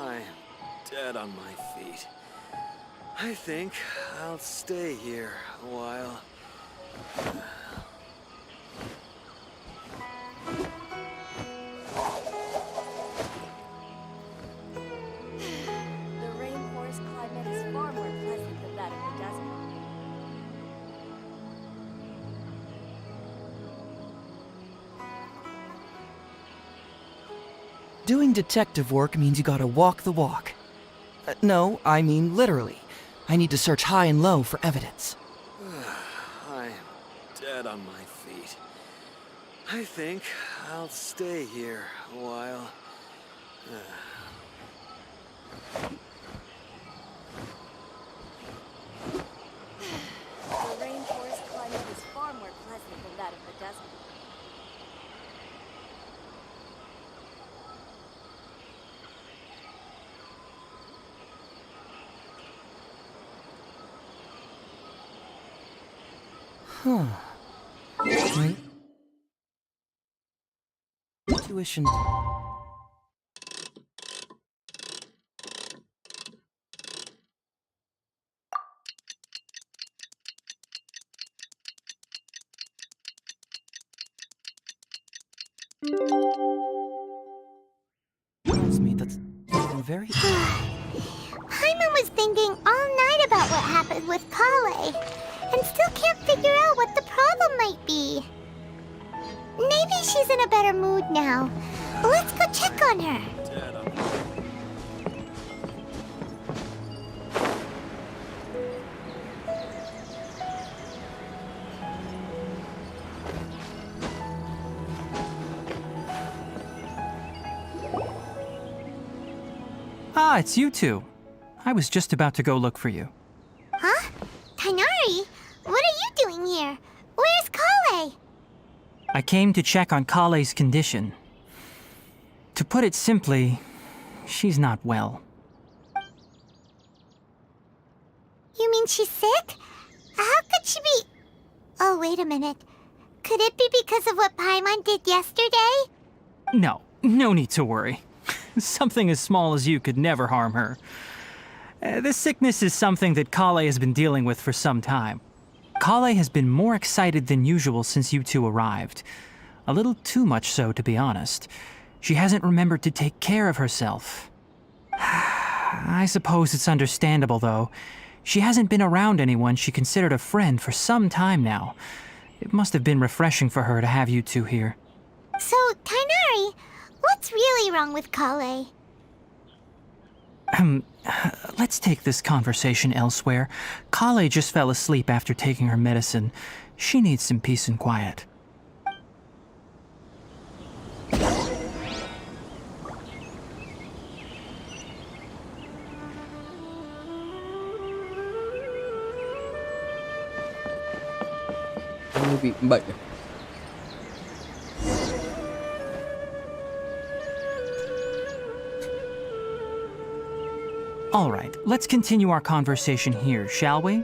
I'm dead on my feet. I think I'll stay here a while. The rainforest climate is far more pleasant than that of the desert. Doing detective work means you gotta walk the walk. No, I mean literally. I need to search high and low for evidence. I'm dead on my feet. I think I'll stay here a while. The rainforest climate is far more pleasant than that of the desert. Huh. My intuition. Tells me that's something very. Paimon was thinking all night about what happened with Kale, and still can't figure out what the problem might be. Maybe she's in a better mood now. Let's go check on her. Dead on Ah, it's you two. I was just about to go look for you. Huh? Tighnari? What are you doing here? Where's Kale? I came to check on Kale's condition. To put it simply, she's not well. You mean she's sick? How could she be... Oh, wait a minute. Could it be because of what Paimon did yesterday? No need to worry. Something as small as you could never harm her. This sickness is something that Kale has been dealing with for some time. Kale has been more excited than usual since you two arrived. A little too much so, to be honest. She hasn't remembered to take care of herself. I suppose it's understandable, though. She hasn't been around anyone she considered a friend for some time now. It must have been refreshing for her to have you two here. So, Tighnari, what's really wrong with Kale? Let's take this conversation elsewhere. Kale just fell asleep after taking her medicine. She needs some peace and quiet. Như bị bệnh à? All right, let's continue our conversation here, shall we?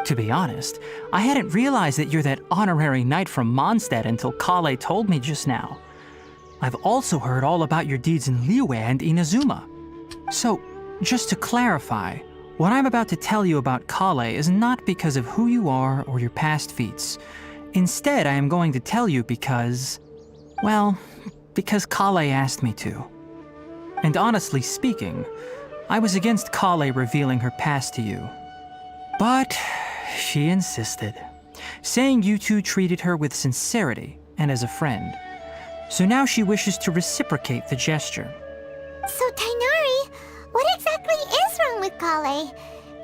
To be honest, I hadn't realized that you're that honorary knight from Mondstadt until Kale told me just now. I've also heard all about your deeds in Liyue and Inazuma. So, just to clarify, what I'm about to tell you about Kale is not because of who you are or your past feats. Instead, I am going to tell you because, well, because Kale asked me to. And honestly speaking, I was against Kale revealing her past to you. But she insisted, saying you two treated her with sincerity and as a friend. So now she wishes to reciprocate the gesture. So, Tainari, what exactly is wrong with Kale?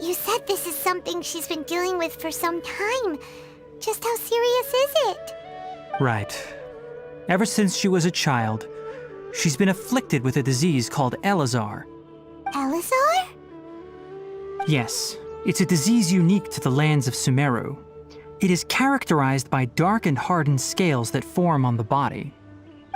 You said this is something she's been dealing with for some time. Just how serious is it? Right. Ever since she was a child, she's been afflicted with a disease called Elazar. Elazar? Yes, it's a disease unique to the lands of Sumeru. It is characterized by dark and hardened scales that form on the body.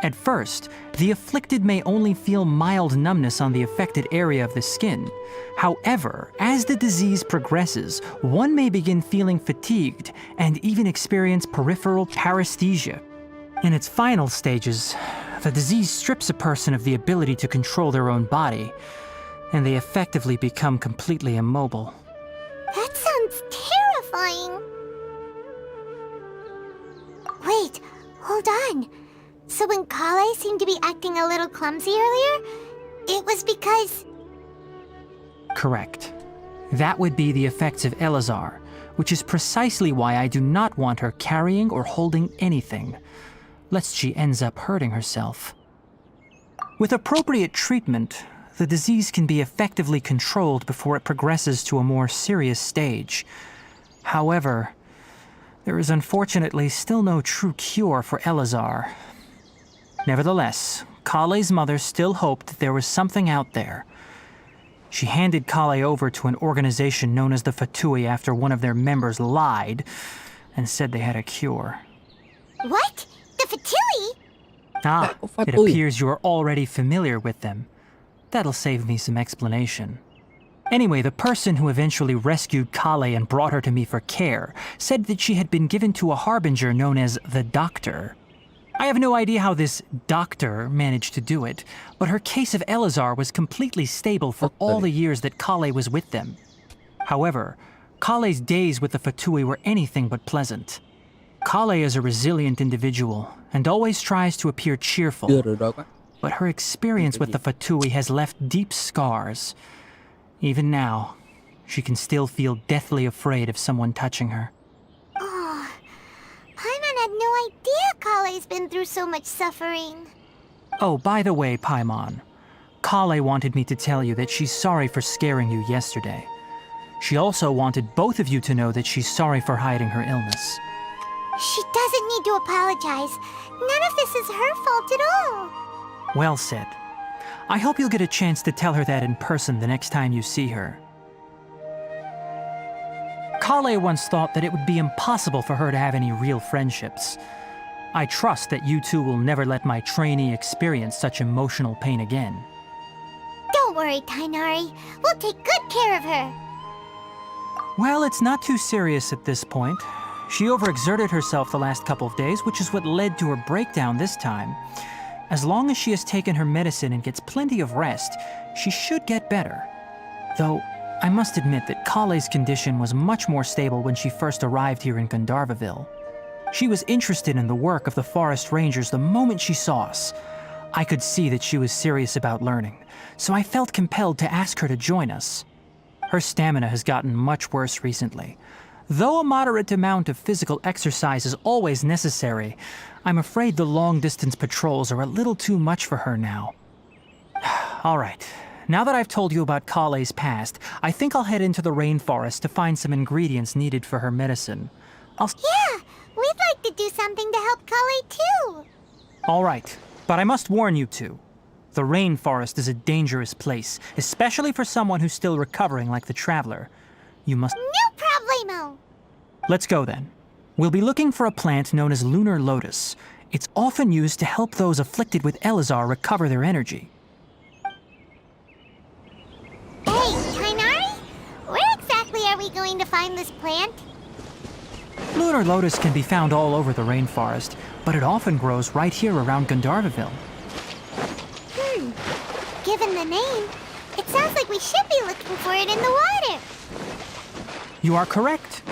At first, the afflicted may only feel mild numbness on the affected area of the skin. However, as the disease progresses, one may begin feeling fatigued and even experience peripheral paresthesia. In its final stages, the disease strips a person of the ability to control their own body, and they effectively become completely immobile. That sounds terrifying. Wait, hold on. So when Kale seemed to be acting a little clumsy earlier, it was because... Correct. That would be the effects of Elazar, which is precisely why I do not want her carrying or holding anything, lest she ends up hurting herself. With appropriate treatment, the disease can be effectively controlled before it progresses to a more serious stage. However, there is unfortunately still no true cure for Elazar. Nevertheless, Kale's mother still hoped that there was something out there. She handed Kale over to an organization known as the Fatui after one of their members lied and said they had a cure. What? The Fatui? Ah, it appears you are already familiar with them. That'll save me some explanation. Anyway, the person who eventually rescued Kale and brought her to me for care said that she had been given to a harbinger known as the Doctor. I have no idea how this doctor managed to do it, but her case of Elazar was completely stable for all the years that Kale was with them. However, Kale's days with the Fatui were anything but pleasant. Kale is a resilient individual and always tries to appear cheerful, but her experience with the Fatui has left deep scars. Even now, she can still feel deathly afraid of someone touching her. Oh, Paimon had no idea Kale's been through so much suffering. Oh, by the way, Paimon, Kale wanted me to tell you that she's sorry for scaring you yesterday. She also wanted both of you to know that she's sorry for hiding her illness. She doesn't need to apologize. None of this is her fault at all. Well said. I hope you'll get a chance to tell her that in person the next time you see her. Kale once thought that it would be impossible for her to have any real friendships. I trust that you two will never let my trainee experience such emotional pain again. Don't worry, Tainari. We'll take good care of her. Well, it's not too serious at this point. She overexerted herself the last couple of days, which is what led to her breakdown this time. As long as she has taken her medicine and gets plenty of rest, she should get better. Though, I must admit that Kale's condition was much more stable when she first arrived here in Gandharvaville. She was interested in the work of the forest rangers the moment she saw us. I could see that she was serious about learning, so I felt compelled to ask her to join us. Her stamina has gotten much worse recently. Though a moderate amount of physical exercise is always necessary, I'm afraid the long-distance patrols are a little too much for her now. All right, now that I've told you about Kale's past, I think I'll head into the rainforest to find some ingredients needed for her medicine. Yeah, we'd like to do something to help Kale too. All right, but I must warn you two. The rainforest is a dangerous place, especially for someone who's still recovering like the Traveler. You must... No problemo! Let's go then. We'll be looking for a plant known as lunar lotus. It's often used to help those afflicted with Elazar recover their energy. Hey, Tainari? Where exactly are we going to find this plant? Lunar lotus can be found all over the rainforest, but it often grows right here around Gandharvaville. Given the name, it sounds like we should be looking for it in the water. You are correct.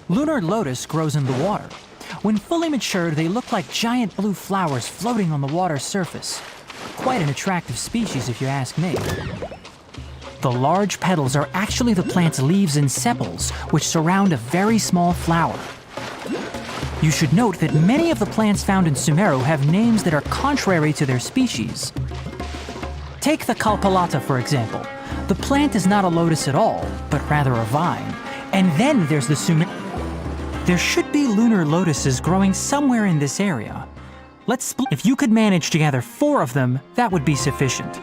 Lunar lotus grows in the water. When fully matured, they look like giant blue flowers floating on the water's surface. Quite an attractive species, if you ask me. The large petals are actually the plant's leaves and sepals, which surround a very small flower. You should note that many of the plants found in SUMERU have names that are contrary to their species. Take the Kalpalata, for example. The plant is not a lotus at all, but rather a vine. And then there's the SUMERU. There should be lunar lotuses growing somewhere in this area. Let's split. If you could manage to gather 4 of them, that would be sufficient.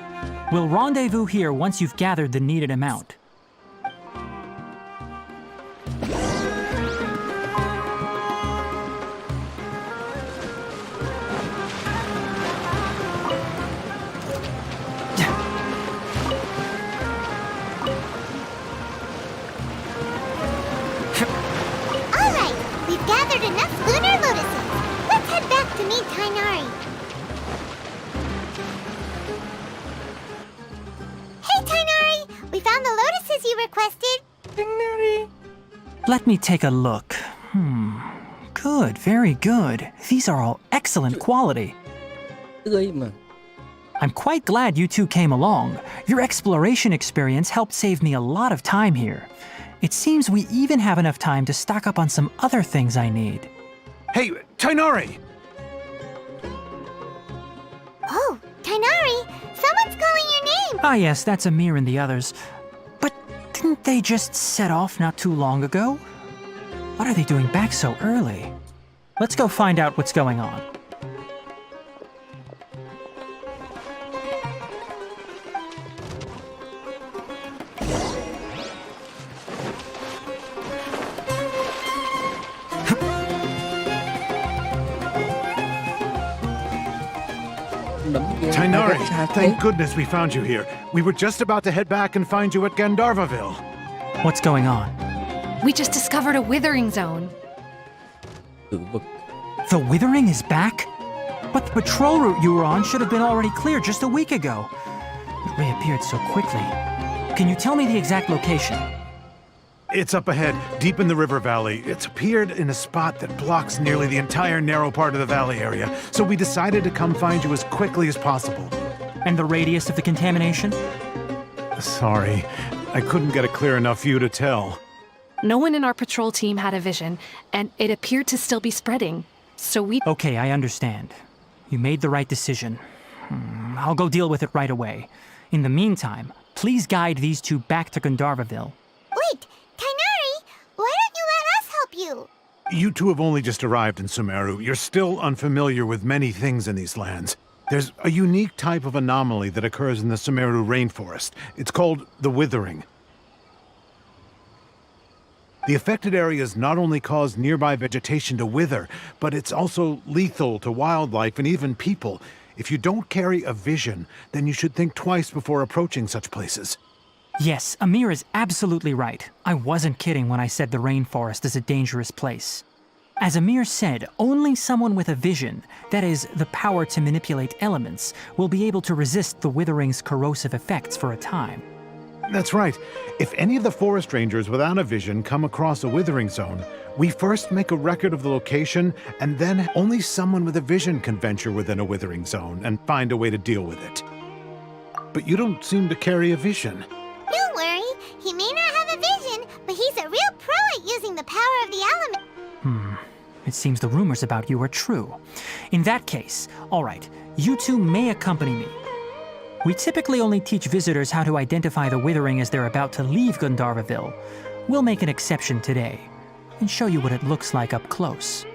We'll rendezvous here once you've gathered the needed amount. Gathered enough lunar lotuses. Let's head back to meet Tainari. Hey, Tainari! We found the lotuses you requested. Tainari. Let me take a look. Good, very good. These are all excellent quality. I'm quite glad you two came along. Your exploration experience helped save me a lot of time here. It seems we even have enough time to stock up on some other things I need. Hey, Tainari! Oh, Tainari! Someone's calling your name! Ah yes, that's Amir and the others. But didn't they just set off not too long ago? What are they doing back so early? Let's go find out what's going on. Tainari, thank goodness we found you here. We were just about to head back and find you at Gandharvaville. What's going on? We just discovered a withering zone. The withering is back? But the patrol route you were on should have been already clear just a week ago. It reappeared so quickly. Can you tell me the exact location? It's up ahead, deep in the river valley. It's appeared in a spot that blocks nearly the entire narrow part of the valley area, so we decided to come find you as quickly as possible. And the radius of the contamination? Sorry, I couldn't get a clear enough view to tell. No one in our patrol team had a vision, and it appeared to still be spreading. So we... Okay, I understand. You made the right decision. I'll go deal with it right away. In the meantime, please guide these two back to Gandharvaville. Wait! Tainari, why don't you let us help you? You two have only just arrived in SUMERU. You're still unfamiliar with many things in these lands. There's a unique type of anomaly that occurs in the SUMERU rainforest. It's called the withering. The affected areas not only cause nearby vegetation to wither, but it's also lethal to wildlife and even people. If you don't carry a vision, then you should think twice before approaching such places. Yes, Amir is absolutely right. I wasn't kidding when I said the rainforest is a dangerous place. As Amir said, only someone with a vision, that is, the power to manipulate elements, will be able to resist the withering's corrosive effects for a time. That's right. If any of the forest rangers without a vision come across a withering zone, we first make a record of the location, and then only someone with a vision can venture within a withering zone and find a way to deal with it. But you don't seem to carry a vision. Don't worry, he may not have a vision, but he's a real pro at using the power of the element. It seems the rumors about you are true. In that case, all right, you two may accompany me. We typically only teach visitors how to identify the withering as they're about to leave Gandharvaville. We'll make an exception today. and show you what it looks like up close.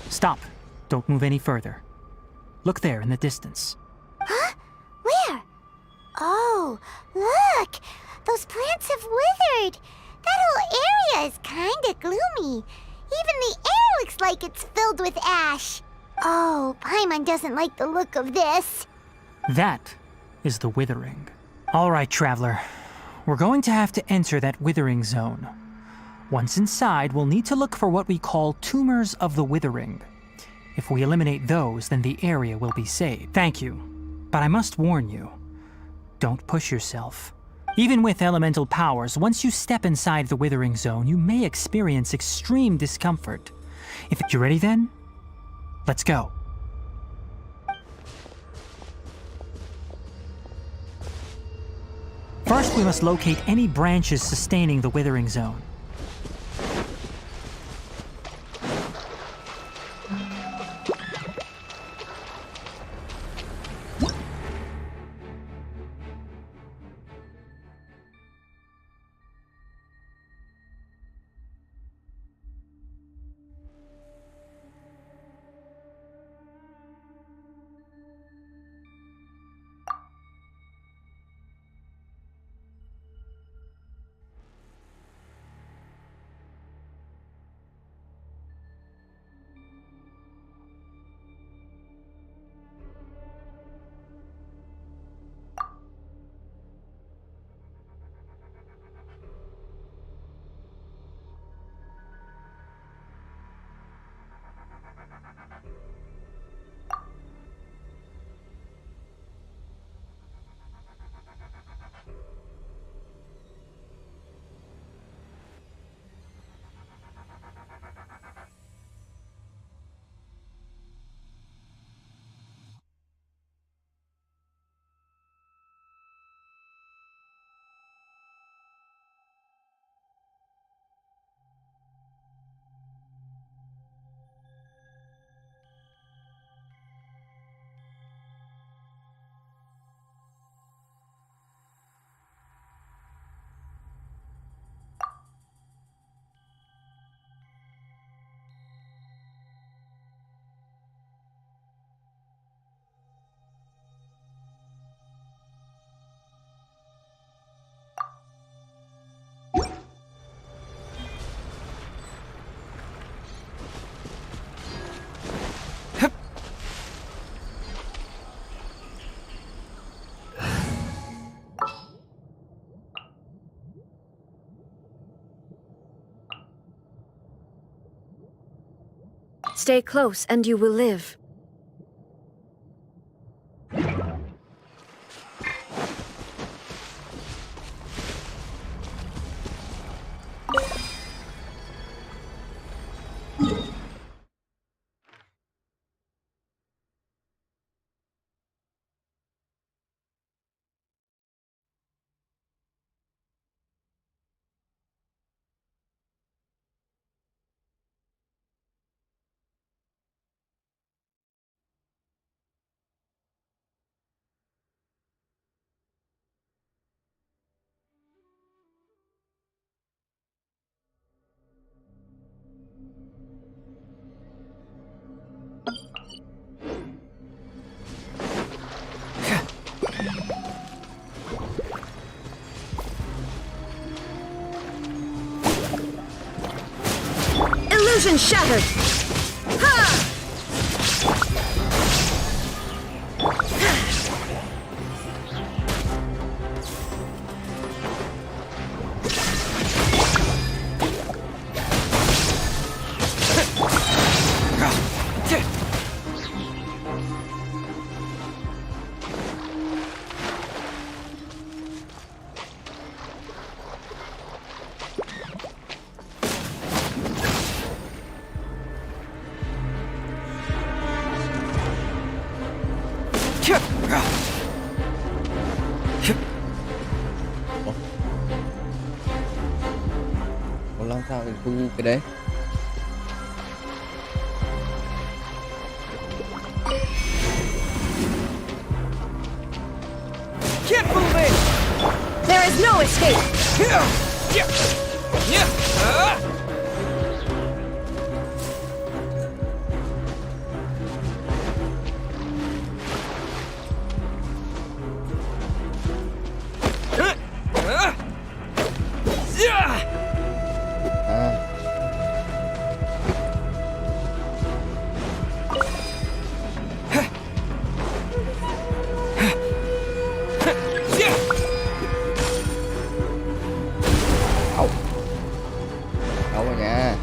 Stop. Don't move any further. Look there in the distance. Huh? Where? Oh, look! Those plants have withered! That whole area is kinda gloomy. Even the air looks like it's filled with ash. Oh, Paimon doesn't like the look of this. That is the withering. All right, traveler. We're going to have to enter that withering zone. Once inside, we'll need to look for what we call tumors of the withering. If we eliminate those, then the area will be saved. Thank you. But I must warn you, don't push yourself. Even with elemental powers, once you step inside the withering zone, you may experience extreme discomfort. If you're ready then, let's go. First, we must locate any branches sustaining the withering zone. Stay close and you will live. Illusion shattered! Ha! sao thì thu cái đấy. Keep moving! There is no escape! À. Đậu. Đậu rồi nha.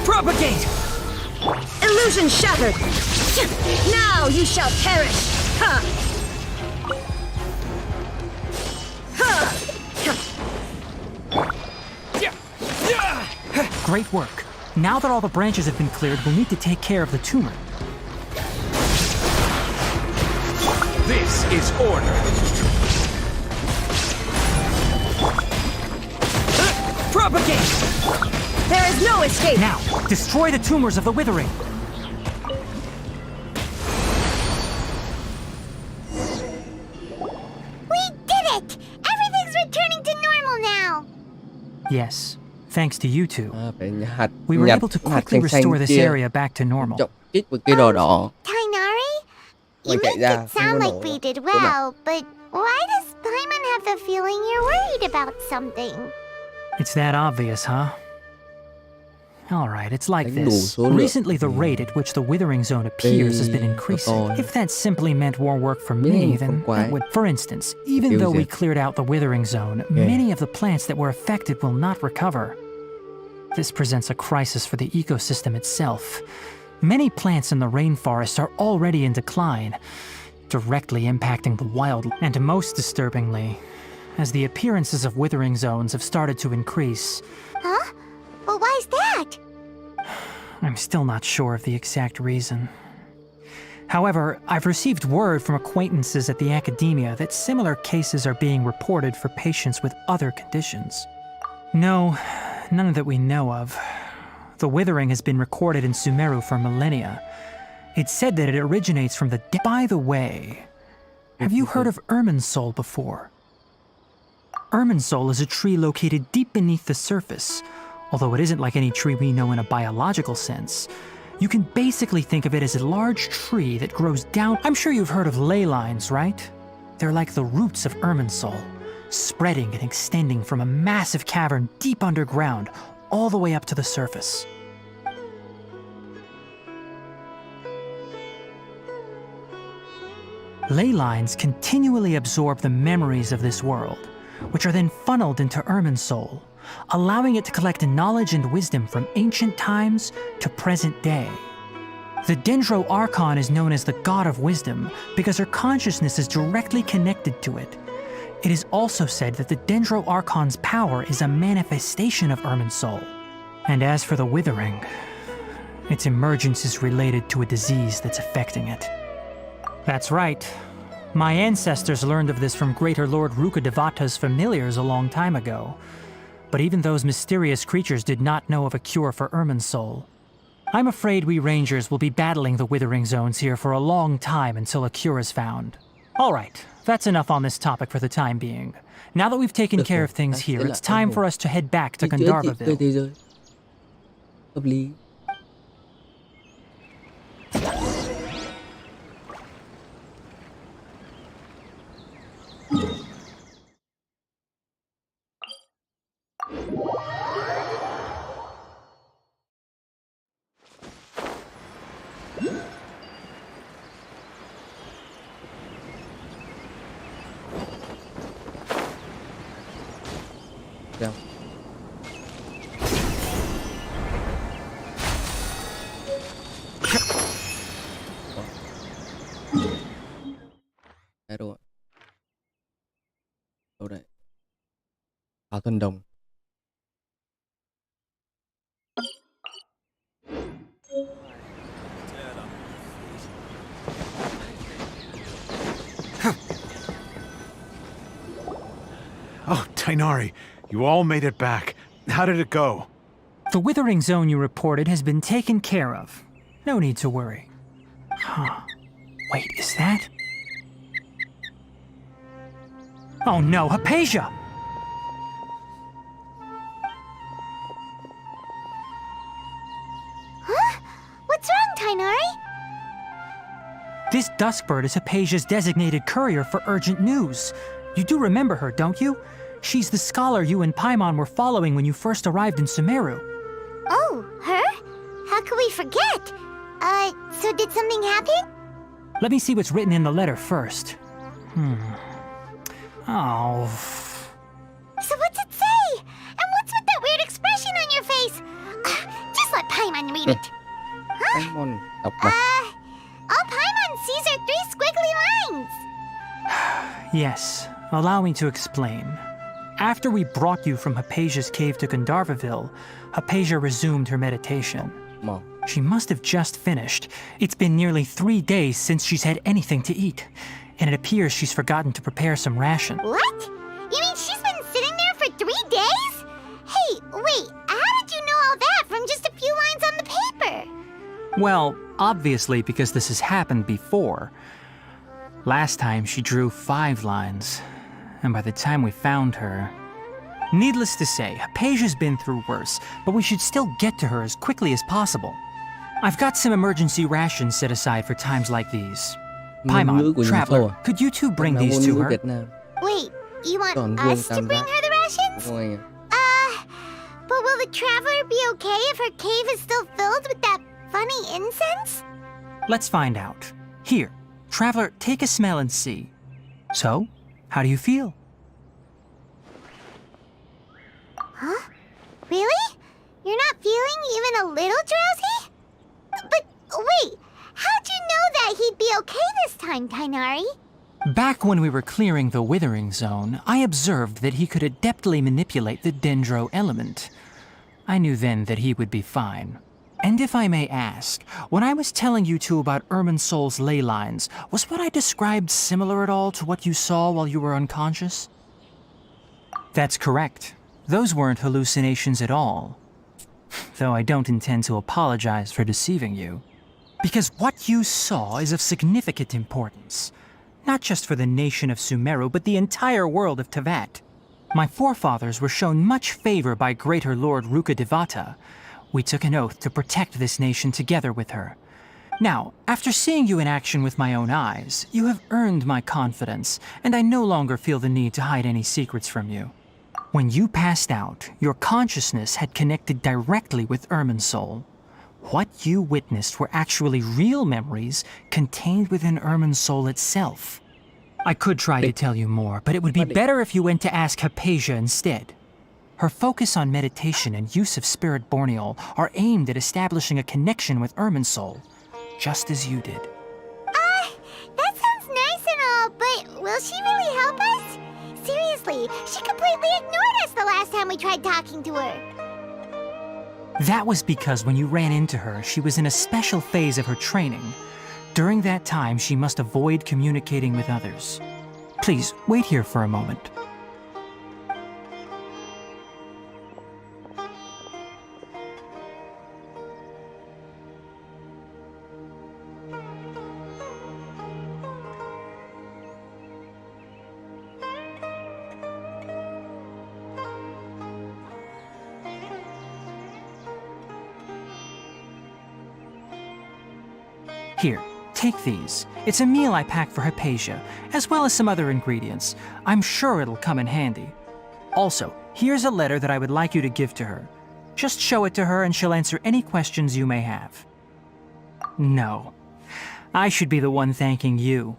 Propagate! Illusion shattered! Now you shall perish! Ha! Great work. Now that all the branches have been cleared, we'll need to take care of the tumor. This is order. Propagate! There is no escape! Now, destroy the tumors of the withering. We did it! Everything's returning to normal now! Yes, thanks to you two. Phải hạt We were nhặt able to hạt quickly xanh xanh restore this kia. area back to normal. Chọc chích vào cái đồ đỏ. Tainari? You Rồi chạy make ra, it không sound có like nổ we đâu. did Đúng rồi. well, but why does Paimon have the feeling you're worried about something? It's that obvious, huh? Alright, it's like Đánh đủ this. số lượng. Recently, the rate at which the withering zone appears has been increasing. to. If that simply meant more work for me, Biết then không quái. that would... For instance, even Điều though we gì? cleared out the withering zone, many of the plants that were affected will not recover. This presents a crisis for the ecosystem itself. Many plants in the rainforest are already in decline, directly impacting the wild. And most disturbingly, as the appearances of withering zones have started to increase, Huh? But why's that? I'm still not sure of the exact reason. However, I've received word from acquaintances at the academia that similar cases are being reported for patients with other conditions. No, none that we know of. The withering has been recorded in Sumeru for millennia. It's said that it originates from the... By the way, have you heard of Irminsul before? Irminsul is a tree located deep beneath the surface. Although it isn't like any tree we know in a biological sense. You can basically think of it as a large tree that grows down... I'm sure you've heard of ley lines, right? They're like the roots of Irminsul, spreading and extending from a massive cavern deep underground, all the way up to the surface. Ley lines continually absorb the memories of this world, which are then funneled into Irminsul, allowing it to collect knowledge and wisdom from ancient times to present day. The Dendro Archon is known as the God of Wisdom because her consciousness is directly connected to it. It is also said that the Dendro Archon's power is a manifestation of Irminsul. And as for the Withering, its emergence is related to a disease that's affecting it. That's right. My ancestors learned of this from Greater Lord Rukadevata's familiars a long time ago. But even those mysterious creatures did not know of a cure for Irminsul. I'm afraid we rangers will be battling the withering zones here for a long time until a cure is found. Alright, that's enough on this topic for the time being. Now that we've taken care of things here, it's time for us to head back to Gandharvaville. Hợp lý. Sao? Đây rồi. Đâu đây? Thảo thần đồng. Tainari, you all made it back. How did it go? The withering zone you reported has been taken care of. No need to worry. Huh. Wait, is that? Oh no, Hypatia! Huh? What's wrong, Tainari? This Duskbird is Hypatia's designated courier for urgent news. You do remember her, don't you? She's the scholar you and Paimon were following when you first arrived in SUMERU. Oh, her? How could we forget? So did something happen? Let me see what's written in the letter first. Oh. So what's it say? And what's with that weird expression on your face? Just let Paimon read it. Paimon, đọc mà. All Paimon sees are 3 squiggly lines. Yes, allow me to explain. After we brought you from Hypatia's cave to Gandharvaville, Hypatia resumed her meditation. Mom. She must have just finished. It's been nearly 3 days since she's had anything to eat, and it appears she's forgotten to prepare some ration. What? You mean she's been sitting there for 3 days? Hey, wait, how did you know all that from just a few lines on the paper? Well, obviously because this has happened before. Last time she drew 5 lines, and by the time we found her... Needless to say, Hypatia's been through worse, but we should still get to her as quickly as possible. I've got some emergency rations set aside for times like these. Paimon, Traveler, could you two bring these to her? Wait, you want us to bring her the rations? But will the Traveler be okay if her cave is still filled with that funny incense? Let's find out. Here, Traveler, take a smell and see. So, how do you feel? Huh? Really? You're not feeling even a little drowsy? But wait, how'd you know that he'd be okay this time, Tainari? Back when we were clearing the Withering Zone, I observed that he could adeptly manipulate the Dendro element. I knew then that he would be fine. And if I may ask, when I was telling you two about Irminsul's ley lines, was what I described similar at all to what you saw while you were unconscious? That's correct. Those weren't hallucinations at all. Though I don't intend to apologize for deceiving you. Because what you saw is of significant importance. Not just for the nation of SUMERU, but the entire world of Teyvat. My forefathers were shown much favor by Greater Lord Rukkhadevata. We took an oath to protect this nation together with her. Now, after seeing you in action with my own eyes, you have earned my confidence, and I no longer feel the need to hide any secrets from you. When you passed out, your consciousness had connected directly with Irminsul. What you witnessed were actually real memories contained within Irminsul itself. I could try to tell you more, but it would be better if you went to ask Hypatia instead. Her focus on meditation and use of Spirit Borneol are aimed at establishing a connection with Irminsul, just as you did. That sounds nice and all, but will she really help us? Seriously, she completely ignored us the last time we tried talking to her. That was because when you ran into her, she was in a special phase of her training. During that time, she must avoid communicating with others. Please, wait here for a moment. Here, take these. It's a meal I packed for Hypatia, as well as some other ingredients. I'm sure it'll come in handy. Also, here's a letter that I would like you to give to her. Just show it to her and she'll answer any questions you may have. No, I should be the one thanking you.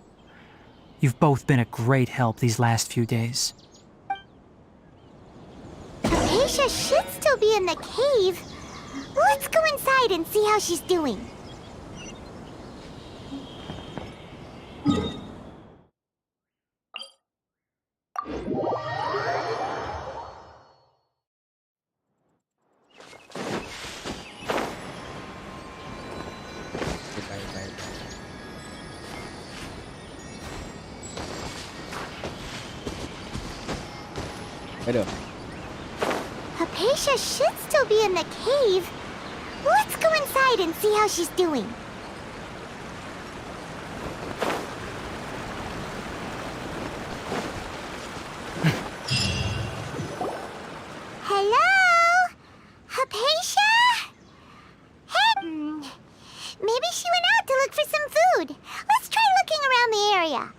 You've both been a great help these last few days. Hypatia should still be in the cave. Let's go inside and see how she's doing. Cái được. Hypatia should still be in the cave. Let's go inside and see how she's doing. Hello? Hypatia? Hey, maybe she went out to look for some food. Let's try looking around the area.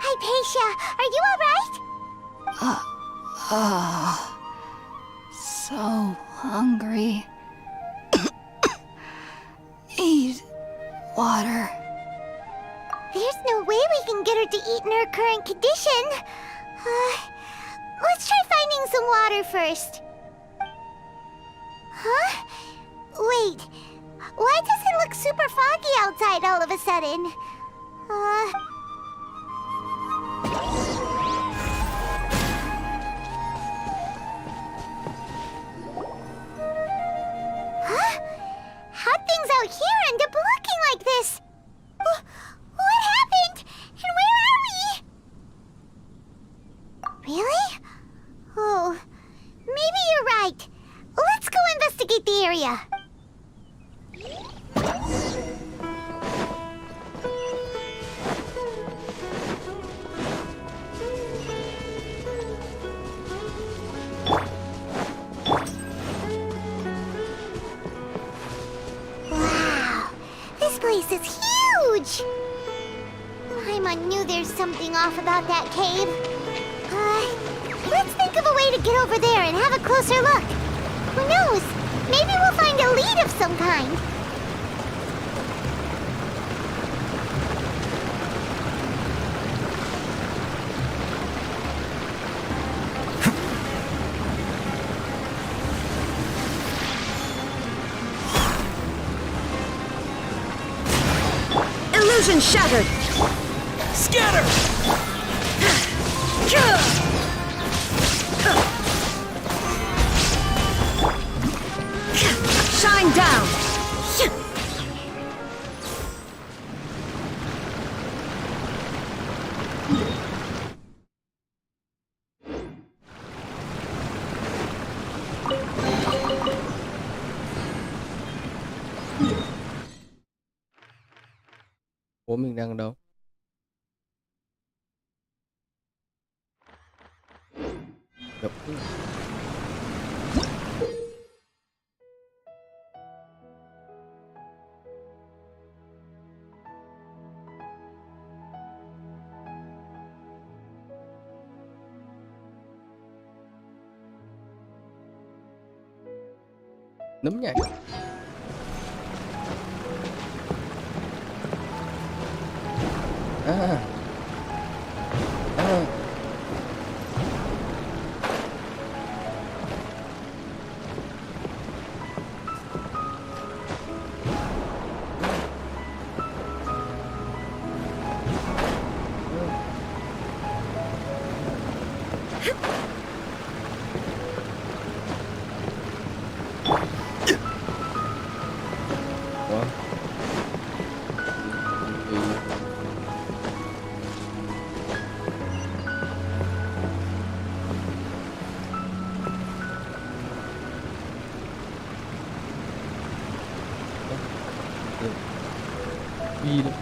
Hypatia, are you alright? So hungry. Eat water. There's no way we can get her to eat in her current condition. Let's try finding some water first. Huh? Wait, why does it look super foggy outside all of a sudden? Huh? How'd things out here end up looking like this? What happened? And where are we? Really? Oh, maybe you're right. Let's go investigate the area. Wow, this place is huge! Paimon knew there's something off about that cave. Let's think of a way to get over there and have a closer look. Who knows? Maybe we'll find a lead of some kind. Illusion shattered! Scatter! Shine down! Ủa mình đang ở đâu? Đập thế. Nấm nhảy. À. À. Đi đâu?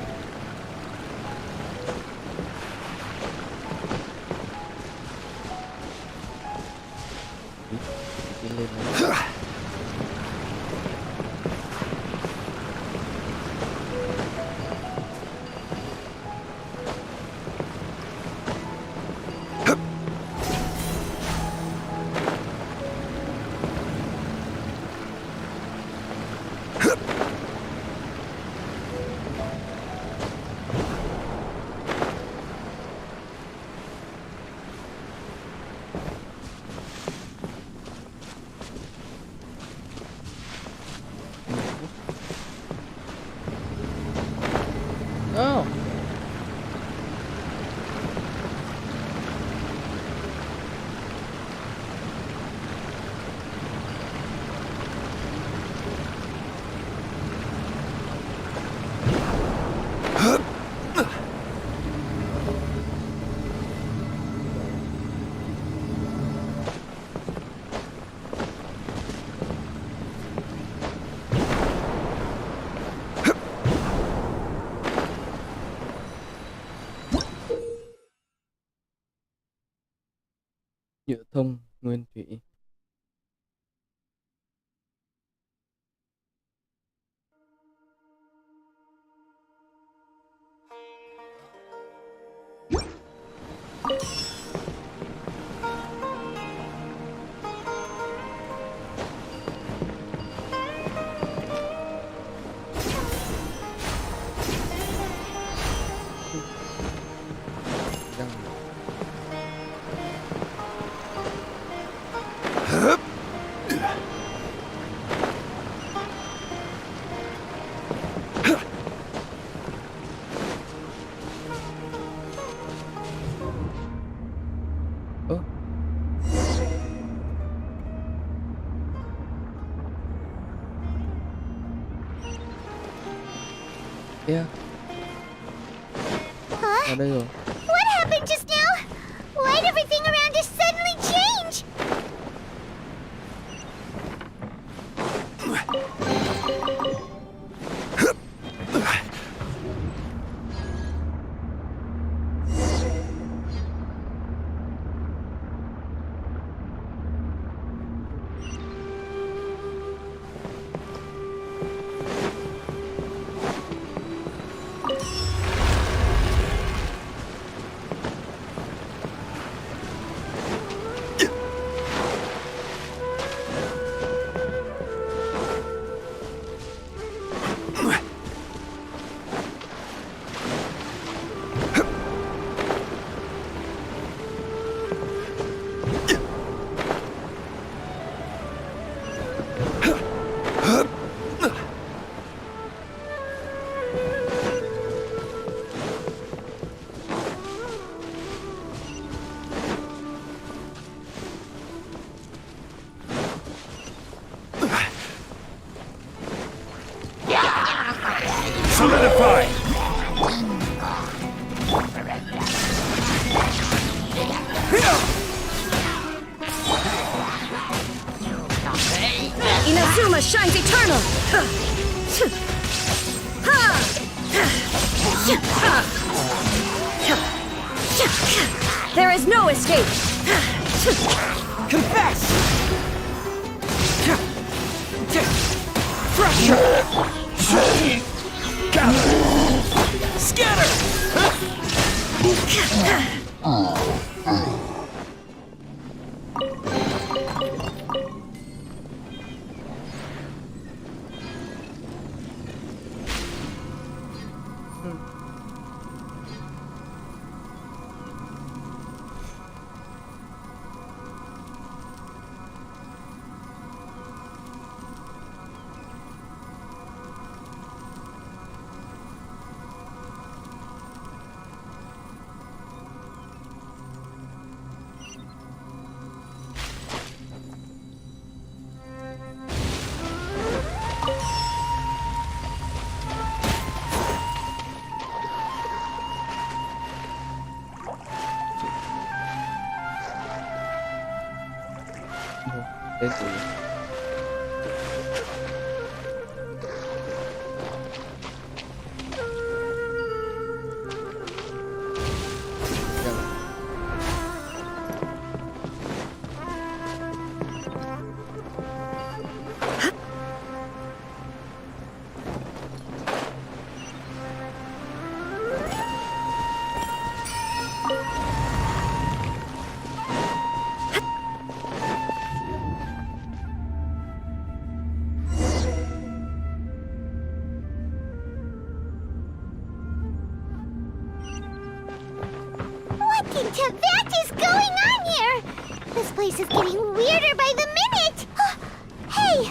Yeah. Ở đây rồi. What happened just now? Why'd everything around us suddenly change? Solidify! Inazuma shines eternal! There is no escape! Confess! Pressure! Gather! Scatter! Đến từ What into that is going on here? This place is getting weirder by the minute. Hey,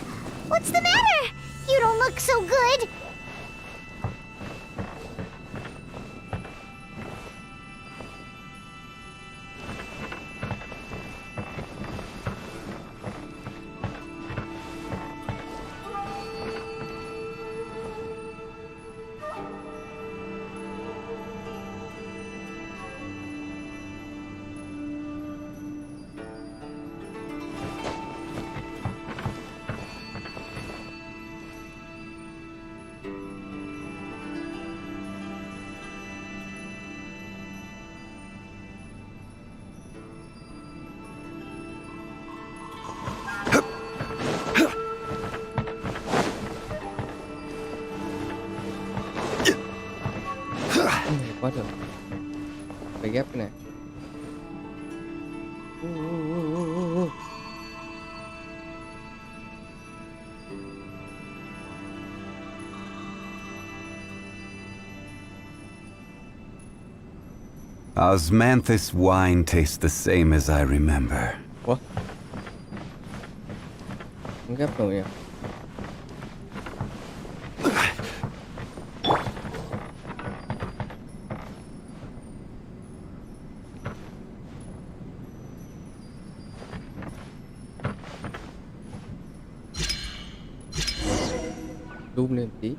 what's the matter? You don't look so good. quá rồi. Phải ghép cái này. Osmanthus wine tastes the same as I remember. Ủa? Không ghép rồi à? Zoom lên tí.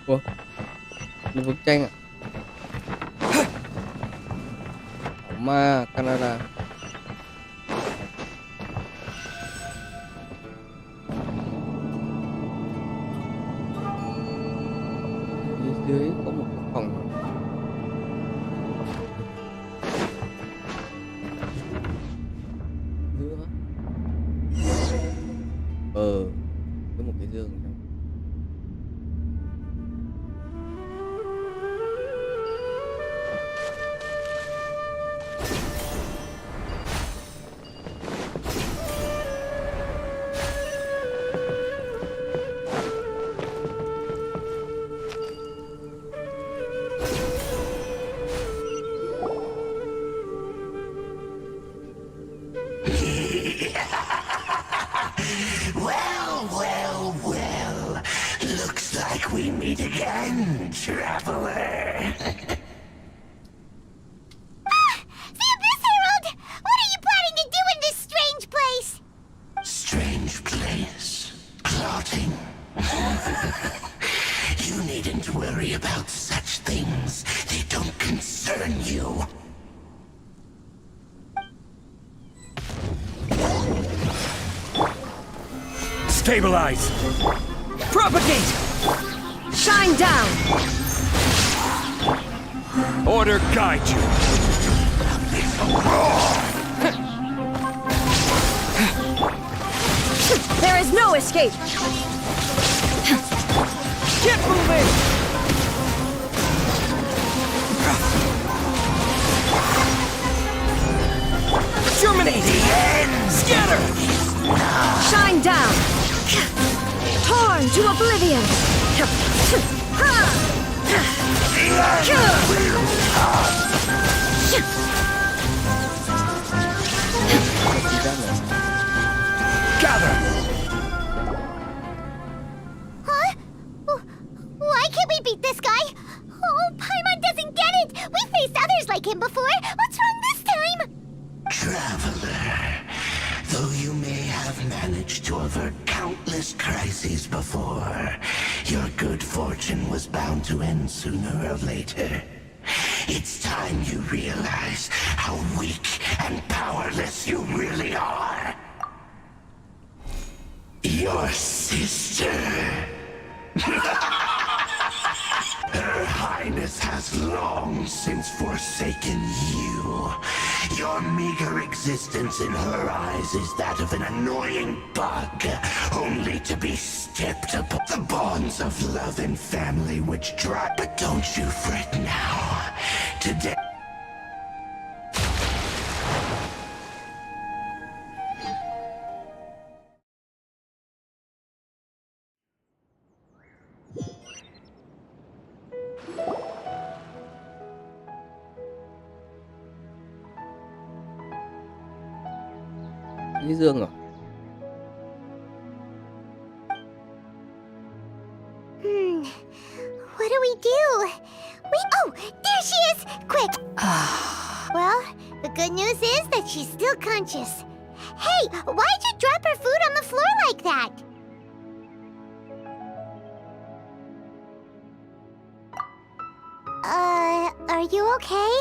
Ủa? Là vực tranh à? Ma Canada. Phía dưới có một cái phòng. Giữa có một cái giường trong. Well, looks like we meet again, traveler. The Abyss Herald! What are you planning to do in this strange place? Strange place. Plotting. You needn't worry about such things. They don't concern you. Stabilize! Propagate! Shine down! Order guide you! There is no escape! Get moving! Germinate! The end! Scatter! Shine down! Torn to oblivion! Gather! Huh? Why can't we beat this guy? Oh, Paimon doesn't get it! We faced others like him before! What's wrong this time? Traveler, though you may have managed to avert countless crises before, your good fortune was bound to end sooner or later. It's time you realize how weak and powerless you really are. Your sister. Her Highness has long since forsaken you. Your meager existence in her eyes is that of an annoying bug, only to be stepped upon. The bonds of love and family which drive. But don't you fret now. Today. Lý Dương à? What do we do? Oh, there she is! Quick! Well, the good news is that she's still conscious. Hey, why'd you drop her food on the floor like that? Are you okay?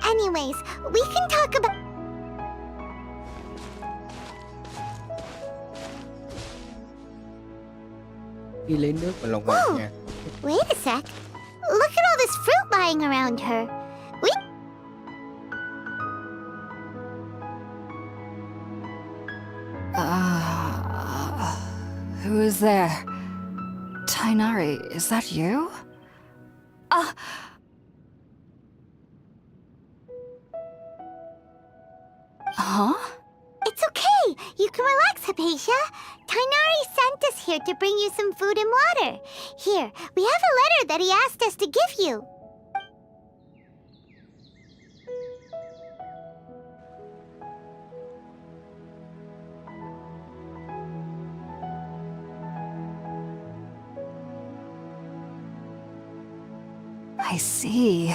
Anyways, we can talk about... Đi lấy nước vào lòng hồ nha. Wait a sec. Look at all this fruit lying around her. Who is there? Tainari, is that you? Huh? It's okay. You can relax, Hypatia. Tainari sent us here to bring you some food and water. Here, we have a letter that he asked us to give you. I see.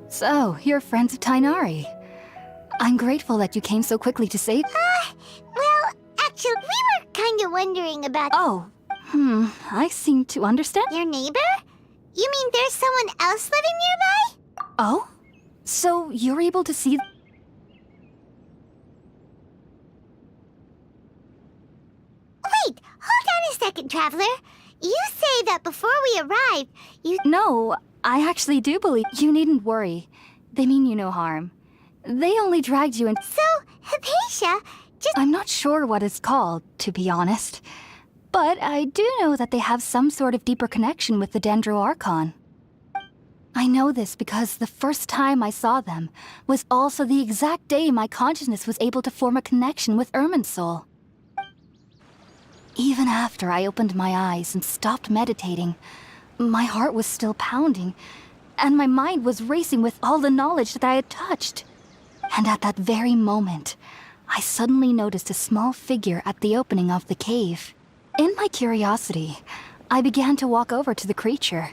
So, you're friends of Tainari. I'm grateful that you came so quickly to save... Well, actually, we were kind of wondering about... I seem to understand. Your neighbor? You mean there's someone else living nearby? Oh? So you're able to see... Wait, hold on a second, Traveler. You say that before we arrived, you... No, I actually do believe... You needn't worry. They mean you no harm. They only dragged you in... So, Hypatia, just... I'm not sure what it's called, to be honest. But I do know that they have some sort of deeper connection with the Dendro Archon. I know this because the first time I saw them was also the exact day my consciousness was able to form a connection with Irminsul. Even after I opened my eyes and stopped meditating, my heart was still pounding, and my mind was racing with all the knowledge that I had touched. And at that very moment, I suddenly noticed a small figure at the opening of the cave. In my curiosity, I began to walk over to the creature.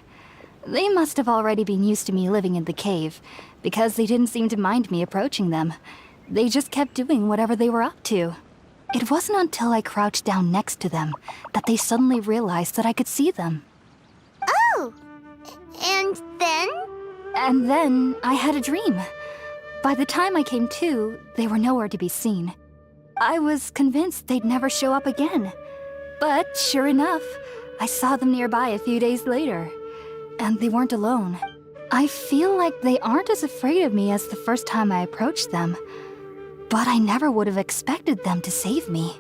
They must have already been used to me living in the cave, because they didn't seem to mind me approaching them. They just kept doing whatever they were up to. It wasn't until I crouched down next to them that they suddenly realized that I could see them. Oh! And then? And then I had a dream. By the time I came to, they were nowhere to be seen. I was convinced they'd never show up again. But sure enough, I saw them nearby a few days later. And they weren't alone. I feel like they aren't as afraid of me as the first time I approached them. But I never would have expected them to save me.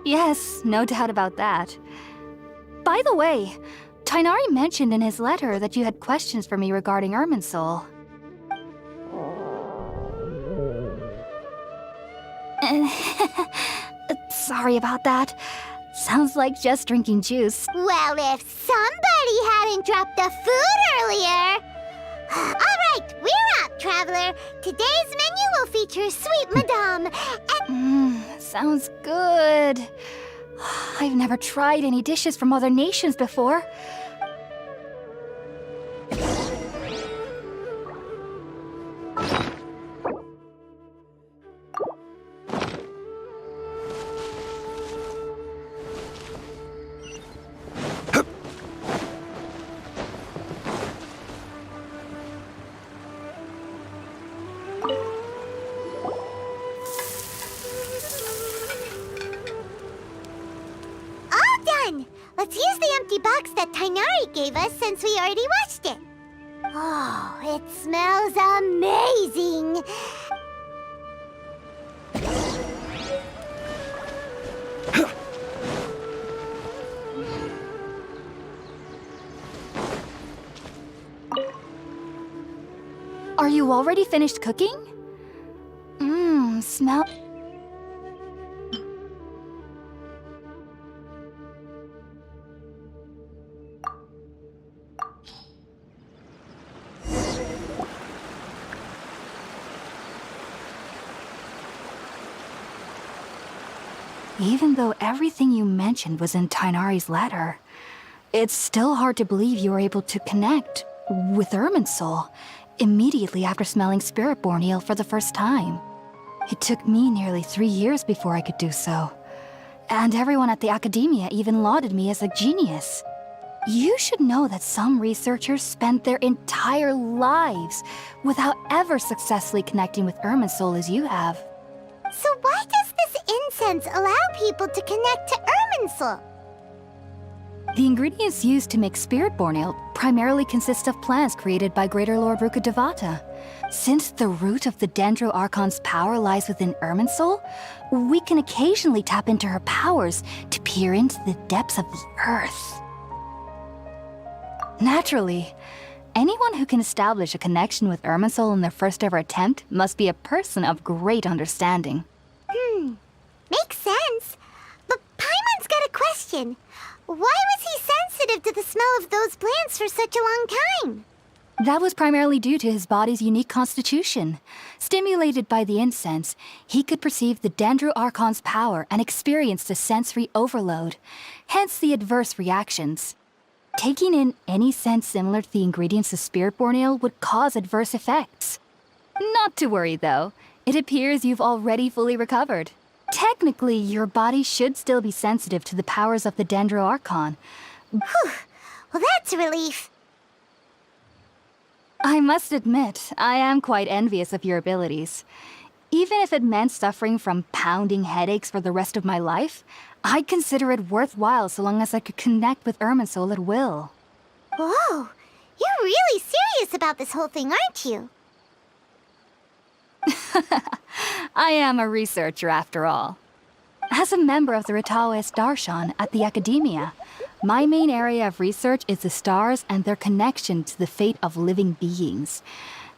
Yes, no doubt about that. By the way, Tighnari mentioned in his letter that you had questions for me regarding Irminsul. Sorry about that. Sounds like just drinking juice. Well, if somebody hadn't dropped the food earlier... Alright, we're up, Traveler. Today's menu will feature Sweet Madame and... Sounds good. I've never tried any dishes from other nations before. Let's use the empty box that Tighnari gave us since we already washed it. Oh, it smells amazing. Are you already finished cooking? Smell... Even though everything you mentioned was in Tighnari's letter, it's still hard to believe you were able to connect with Irminsul immediately after smelling Spiritborn Ale for the first time. It took me nearly 3 years before I could do so. And everyone at the Academia even lauded me as a genius. You should know that some researchers spend their entire lives without ever successfully connecting with Irminsul as you have. So why does this incense allow people to connect to Irminsul? The ingredients used to make Spiritborn Ale primarily consist of plants created by Greater Lord Rukkhadevata. Since the root of the Dendro Archon's power lies within Irminsul, we can occasionally tap into her powers to peer into the depths of the earth. Naturally, anyone who can establish a connection with Irminsul in their first ever attempt must be a person of great understanding. Makes sense. But Paimon's got a question. Why was he sensitive to the smell of those plants for such a long time? That was primarily due to his body's unique constitution. Stimulated by the incense, he could perceive the Dendro Archon's power and experienced a sensory overload, hence the adverse reactions. Taking in any scent similar to the ingredients of Spiritborn Ale would cause adverse effects. Not to worry, though. It appears you've already fully recovered. Technically, your body should still be sensitive to the powers of the Dendroarchon. Whew. Well, that's a relief. I must admit, I am quite envious of your abilities. Even if it meant suffering from pounding headaches for the rest of my life, I'd consider it worthwhile so long as I could connect with Irminsul at will. Whoa, you're really serious about this whole thing, aren't you? I am a researcher after all. As a member of the Ritaoist Darshan at the Academia, my main area of research is the stars and their connection to the fate of living beings.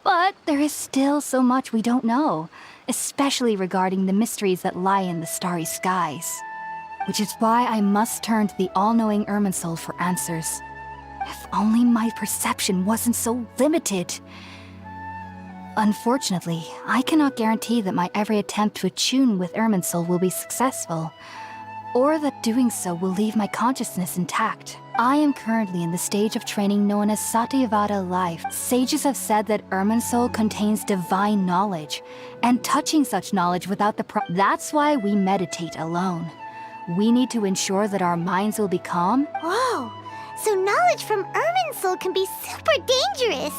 But there is still so much we don't know, especially regarding the mysteries that lie in the starry skies. Which is why I must turn to the all-knowing Irminsul for answers. If only my perception wasn't so limited. Unfortunately, I cannot guarantee that my every attempt to attune with Irminsul will be successful, or that doing so will leave my consciousness intact. I am currently in the stage of training known as Satyavada life. Sages have said that Irminsul contains divine knowledge, and touching such knowledge without the That's why we meditate alone. We need to ensure that our minds will be calm. Whoa, so knowledge from Irminsul can be super dangerous.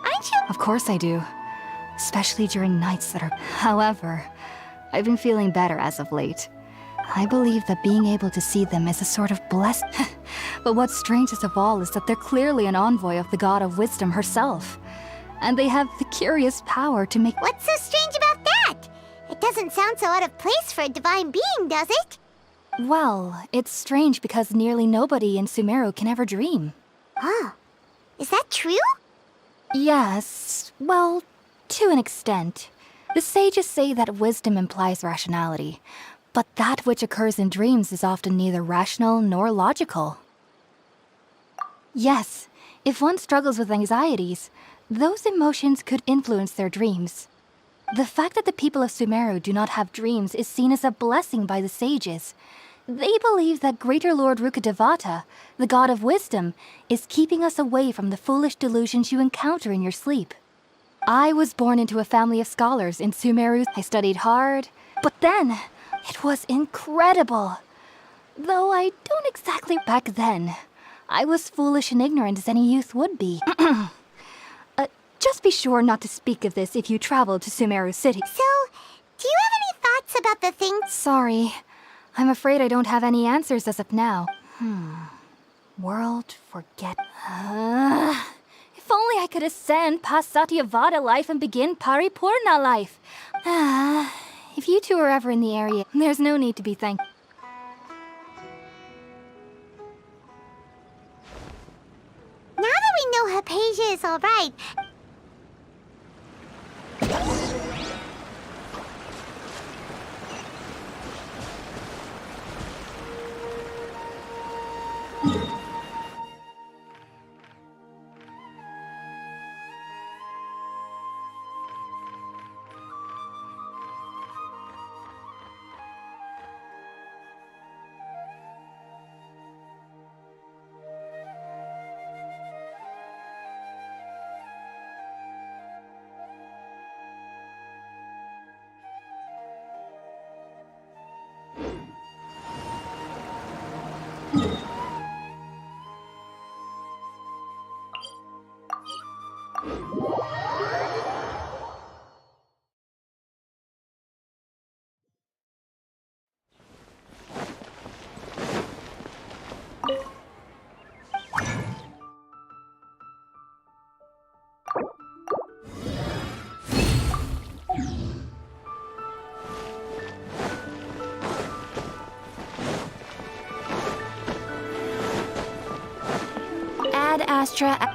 Aren't you? Of course I do. Especially during nights that are... However, I've been feeling better as of late. I believe that being able to see them is a sort of blessing. But what's strangest of all is that they're clearly an envoy of the God of Wisdom herself. And they have the curious power to make... What's so strange about that? It doesn't sound so out of place for a divine being, does it? Well, it's strange because nearly nobody in Sumeru can ever dream. Huh. Is that true? Yes, well, to an extent. The sages say that wisdom implies rationality, but that which occurs in dreams is often neither rational nor logical. Yes, if one struggles with anxieties, those emotions could influence their dreams. The fact that the people of Sumeru do not have dreams is seen as a blessing by the sages. They believe that Greater Lord Rukkhadevata, the god of wisdom, is keeping us away from the foolish delusions you encounter in your sleep. I was born into a family of scholars in Sumeru. I studied hard, but then it was incredible. Though I don't exactly back then. I was foolish and ignorant as any youth would be. Just be sure not to speak of this if you travel to Sumeru City. So, do you have any thoughts about the thing? Sorry. I'm afraid I don't have any answers as of now. World forget... If only I could ascend past Satyavada life and begin Paripurna life. If you two are ever in the area, there's no need to be thankful. Now that we know Hypatia is all right... Ad Astra...